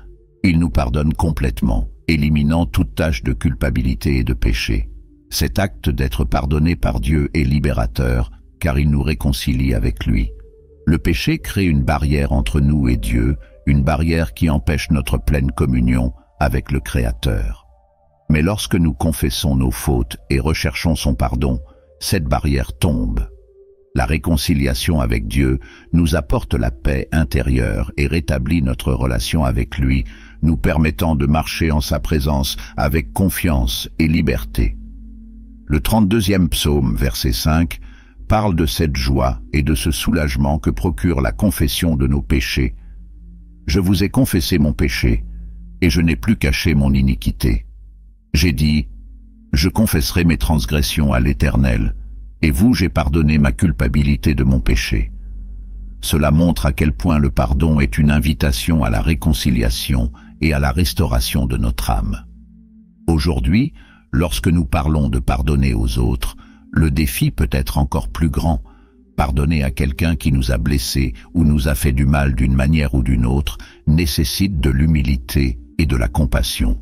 il nous pardonne complètement, éliminant toute tache de culpabilité et de péché. Cet acte d'être pardonné par Dieu est libérateur, car il nous réconcilie avec lui. Le péché crée une barrière entre nous et Dieu, une barrière qui empêche notre pleine communion avec le Créateur. Mais lorsque nous confessons nos fautes et recherchons son pardon, cette barrière tombe. La réconciliation avec Dieu nous apporte la paix intérieure et rétablit notre relation avec lui, nous permettant de marcher en sa présence avec confiance et liberté. Le 32e psaume, verset 5, parle de cette joie et de ce soulagement que procure la confession de nos péchés. « Je vous ai confessé mon péché, et je n'ai plus caché mon iniquité. J'ai dit, je confesserai mes transgressions à l'Éternel, et vous j'ai pardonné ma culpabilité de mon péché. » Cela montre à quel point le pardon est une invitation à la réconciliation et à la restauration de notre âme. Aujourd'hui, lorsque nous parlons de pardonner aux autres, le défi peut être encore plus grand. Pardonner à quelqu'un qui nous a blessés ou nous a fait du mal d'une manière ou d'une autre nécessite de l'humilité et de la compassion.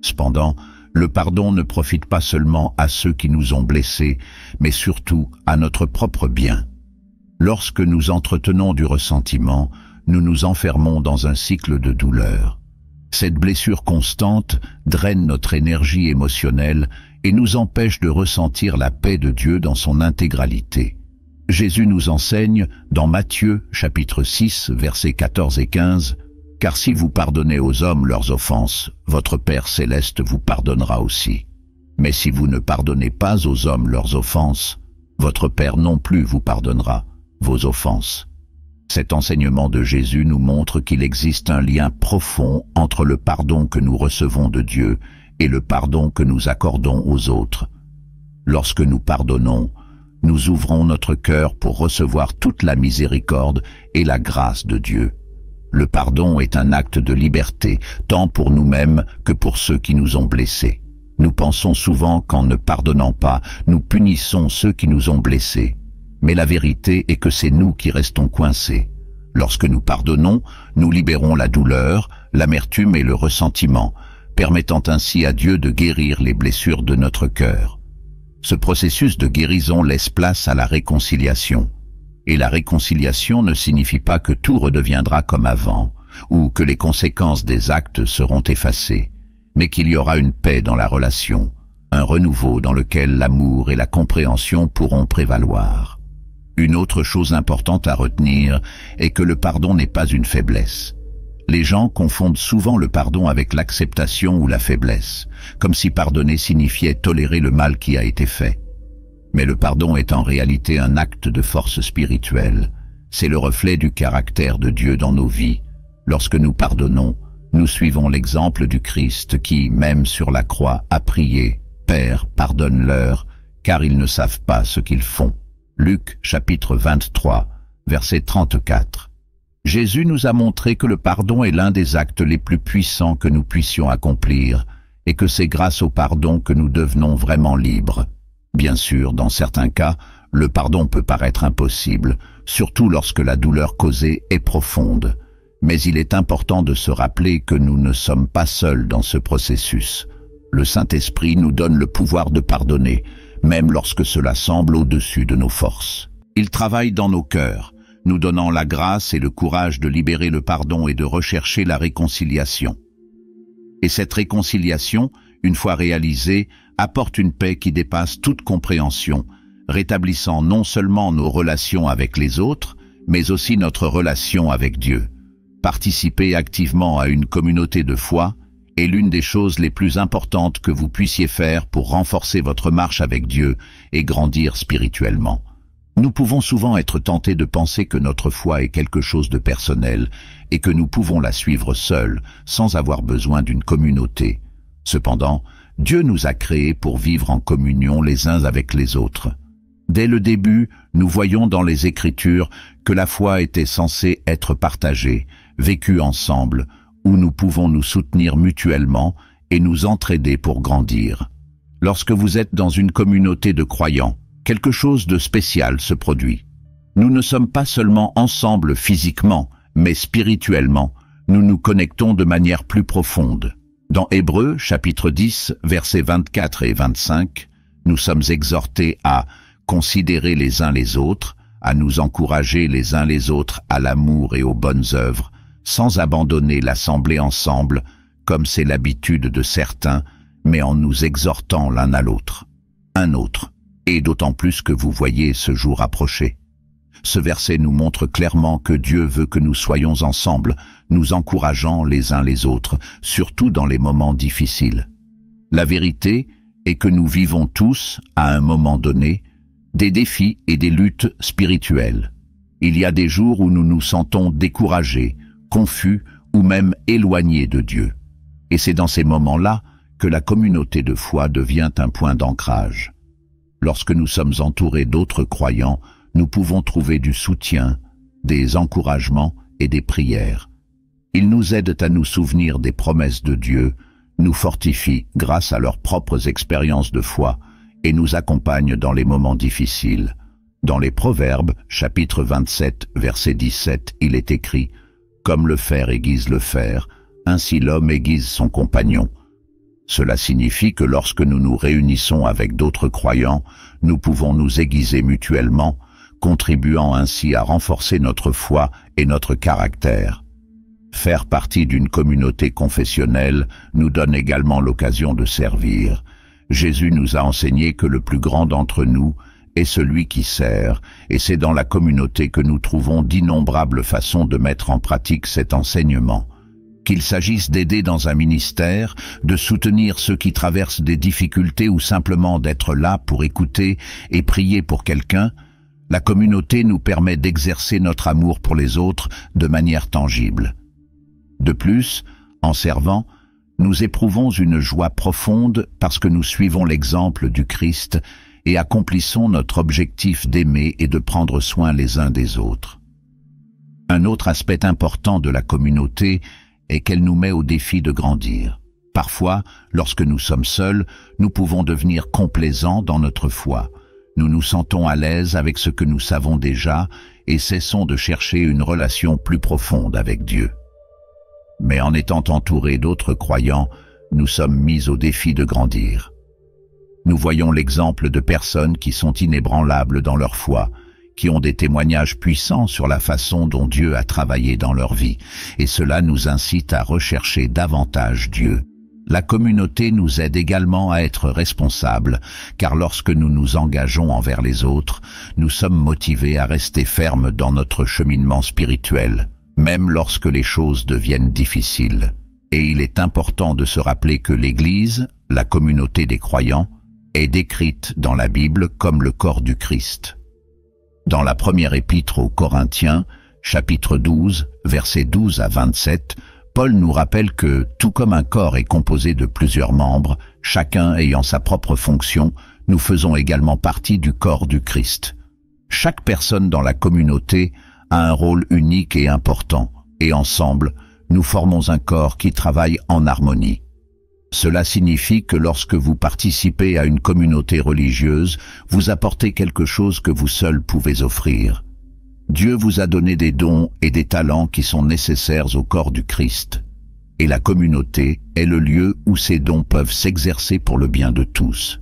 Cependant, le pardon ne profite pas seulement à ceux qui nous ont blessés, mais surtout à notre propre bien. Lorsque nous entretenons du ressentiment, nous nous enfermons dans un cycle de douleur. Cette blessure constante draine notre énergie émotionnelle et nous empêche de ressentir la paix de Dieu dans son intégralité. Jésus nous enseigne, dans Matthieu, chapitre 6, versets 14 et 15, « Car si vous pardonnez aux hommes leurs offenses, votre Père céleste vous pardonnera aussi. Mais si vous ne pardonnez pas aux hommes leurs offenses, votre Père non plus vous pardonnera vos offenses. » Cet enseignement de Jésus nous montre qu'il existe un lien profond entre le pardon que nous recevons de Dieu et le pardon que nous accordons aux autres. Lorsque nous pardonnons, nous ouvrons notre cœur pour recevoir toute la miséricorde et la grâce de Dieu. Le pardon est un acte de liberté, tant pour nous-mêmes que pour ceux qui nous ont blessés. Nous pensons souvent qu'en ne pardonnant pas, nous punissons ceux qui nous ont blessés. Mais la vérité est que c'est nous qui restons coincés. Lorsque nous pardonnons, nous libérons la douleur, l'amertume et le ressentiment, permettant ainsi à Dieu de guérir les blessures de notre cœur. Ce processus de guérison laisse place à la réconciliation. Et la réconciliation ne signifie pas que tout redeviendra comme avant. ou que les conséquences des actes seront effacées, mais qu'il y aura une paix dans la relation, un renouveau dans lequel l'amour et la compréhension pourront prévaloir. Une autre chose importante à retenir est que le pardon n'est pas une faiblesse. Les gens confondent souvent le pardon avec l'acceptation ou la faiblesse, comme si pardonner signifiait tolérer le mal qui a été fait. Mais le pardon est en réalité un acte de force spirituelle. C'est le reflet du caractère de Dieu dans nos vies. Lorsque nous pardonnons, nous suivons l'exemple du Christ qui, même sur la croix, a prié « Père, pardonne-leur, car ils ne savent pas ce qu'ils font ». Luc chapitre 23, verset 34. Jésus nous a montré que le pardon est l'un des actes les plus puissants que nous puissions accomplir, et que c'est grâce au pardon que nous devenons vraiment libres. Bien sûr, dans certains cas, le pardon peut paraître impossible, surtout lorsque la douleur causée est profonde. Mais il est important de se rappeler que nous ne sommes pas seuls dans ce processus. Le Saint-Esprit nous donne le pouvoir de pardonner, même lorsque cela semble au-dessus de nos forces. Il travaille dans nos cœurs, nous donnant la grâce et le courage de libérer le pardon et de rechercher la réconciliation. Et cette réconciliation, une fois réalisée, apporte une paix qui dépasse toute compréhension, rétablissant non seulement nos relations avec les autres, mais aussi notre relation avec Dieu. Participer activement à une communauté de foi est l'une des choses les plus importantes que vous puissiez faire pour renforcer votre marche avec Dieu et grandir spirituellement. Nous pouvons souvent être tentés de penser que notre foi est quelque chose de personnel et que nous pouvons la suivre seuls, sans avoir besoin d'une communauté. Cependant, Dieu nous a créés pour vivre en communion les uns avec les autres. Dès le début, nous voyons dans les Écritures que la foi était censée être partagée, vécue ensemble, où nous pouvons nous soutenir mutuellement et nous entraider pour grandir. Lorsque vous êtes dans une communauté de croyants, quelque chose de spécial se produit. Nous ne sommes pas seulement ensemble physiquement, mais spirituellement, nous nous connectons de manière plus profonde. Dans Hébreux, chapitre 10, versets 24 et 25, nous sommes exhortés à considérer les uns les autres, à nous encourager les uns les autres à l'amour et aux bonnes œuvres, sans abandonner l'assemblée ensemble, comme c'est l'habitude de certains, mais en nous exhortant l'un à l'autre. Un autre, et d'autant plus que vous voyez ce jour approcher. Ce verset nous montre clairement que Dieu veut que nous soyons ensemble, nous encourageant les uns les autres, surtout dans les moments difficiles. La vérité est que nous vivons tous, à un moment donné, des défis et des luttes spirituelles. Il y a des jours où nous nous sentons découragés, confus ou même éloignés de Dieu. Et c'est dans ces moments-là que la communauté de foi devient un point d'ancrage. Lorsque nous sommes entourés d'autres croyants, nous pouvons trouver du soutien, des encouragements et des prières. Ils nous aident à nous souvenir des promesses de Dieu, nous fortifient grâce à leurs propres expériences de foi et nous accompagnent dans les moments difficiles. Dans les Proverbes, chapitre 27, verset 17, il est écrit « Comme le fer aiguise le fer, ainsi l'homme aiguise son compagnon ». Cela signifie que lorsque nous nous réunissons avec d'autres croyants, nous pouvons nous aiguiser mutuellement, contribuant ainsi à renforcer notre foi et notre caractère. Faire partie d'une communauté confessionnelle nous donne également l'occasion de servir. Jésus nous a enseigné que le plus grand d'entre nous est celui qui sert, et c'est dans la communauté que nous trouvons d'innombrables façons de mettre en pratique cet enseignement. Qu'il s'agisse d'aider dans un ministère, de soutenir ceux qui traversent des difficultés ou simplement d'être là pour écouter et prier pour quelqu'un, la communauté nous permet d'exercer notre amour pour les autres de manière tangible. De plus, en servant, nous éprouvons une joie profonde parce que nous suivons l'exemple du Christ et accomplissons notre objectif d'aimer et de prendre soin les uns des autres. Un autre aspect important de la communauté est qu'elle nous met au défi de grandir. Parfois, lorsque nous sommes seuls, nous pouvons devenir complaisants dans notre foi. Nous nous sentons à l'aise avec ce que nous savons déjà et cessons de chercher une relation plus profonde avec Dieu. Mais en étant entourés d'autres croyants, nous sommes mis au défi de grandir. Nous voyons l'exemple de personnes qui sont inébranlables dans leur foi, qui ont des témoignages puissants sur la façon dont Dieu a travaillé dans leur vie, et cela nous incite à rechercher davantage Dieu. La communauté nous aide également à être responsables, car lorsque nous nous engageons envers les autres, nous sommes motivés à rester fermes dans notre cheminement spirituel, même lorsque les choses deviennent difficiles. Et il est important de se rappeler que l'Église, la communauté des croyants, est décrite dans la Bible comme le corps du Christ. Dans la première épître aux Corinthiens, chapitre 12, versets 12 à 27, Paul nous rappelle que, tout comme un corps est composé de plusieurs membres, chacun ayant sa propre fonction, nous faisons également partie du corps du Christ. Chaque personne dans la communauté a un rôle unique et important, et ensemble, nous formons un corps qui travaille en harmonie. Cela signifie que lorsque vous participez à une communauté religieuse, vous apportez quelque chose que vous seul pouvez offrir. Dieu vous a donné des dons et des talents qui sont nécessaires au corps du Christ. Et la communauté est le lieu où ces dons peuvent s'exercer pour le bien de tous.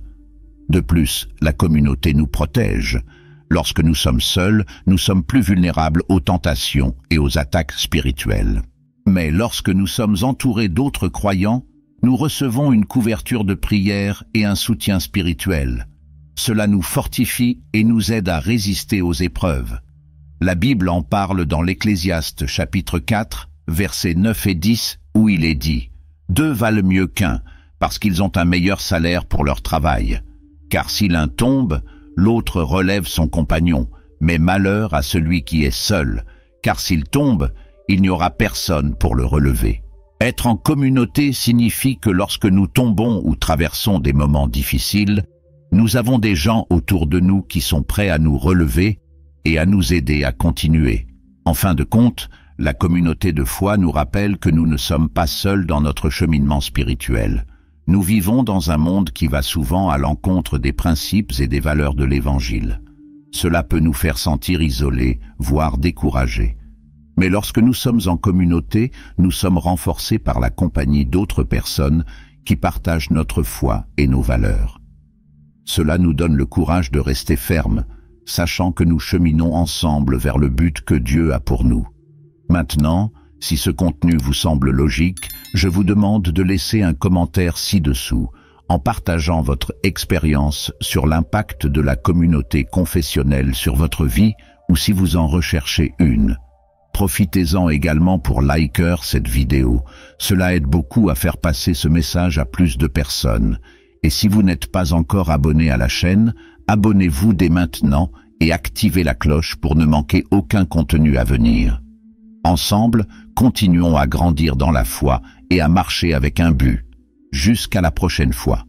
De plus, la communauté nous protège. Lorsque nous sommes seuls, nous sommes plus vulnérables aux tentations et aux attaques spirituelles. Mais lorsque nous sommes entourés d'autres croyants, nous recevons une couverture de prière et un soutien spirituel. Cela nous fortifie et nous aide à résister aux épreuves. La Bible en parle dans l'Ecclésiaste chapitre 4, versets 9 et 10, où il est dit « Deux valent mieux qu'un, parce qu'ils ont un meilleur salaire pour leur travail. Car si l'un tombe, l'autre relève son compagnon, mais malheur à celui qui est seul, car s'il tombe, il n'y aura personne pour le relever. » Être en communauté signifie que lorsque nous tombons ou traversons des moments difficiles, nous avons des gens autour de nous qui sont prêts à nous relever et à nous aider à continuer. En fin de compte, la communauté de foi nous rappelle que nous ne sommes pas seuls dans notre cheminement spirituel. Nous vivons dans un monde qui va souvent à l'encontre des principes et des valeurs de l'Évangile. Cela peut nous faire sentir isolés, voire découragés. Mais lorsque nous sommes en communauté, nous sommes renforcés par la compagnie d'autres personnes qui partagent notre foi et nos valeurs. Cela nous donne le courage de rester fermes, sachant que nous cheminons ensemble vers le but que Dieu a pour nous. Maintenant, si ce contenu vous semble logique, je vous demande de laisser un commentaire ci-dessous, en partageant votre expérience sur l'impact de la communauté confessionnelle sur votre vie ou si vous en recherchez une. Profitez-en également pour liker cette vidéo. Cela aide beaucoup à faire passer ce message à plus de personnes. Et si vous n'êtes pas encore abonné à la chaîne, abonnez-vous dès maintenant et activez la cloche pour ne manquer aucun contenu à venir. Ensemble, continuons à grandir dans la foi et à marcher avec un but. Jusqu'à la prochaine fois.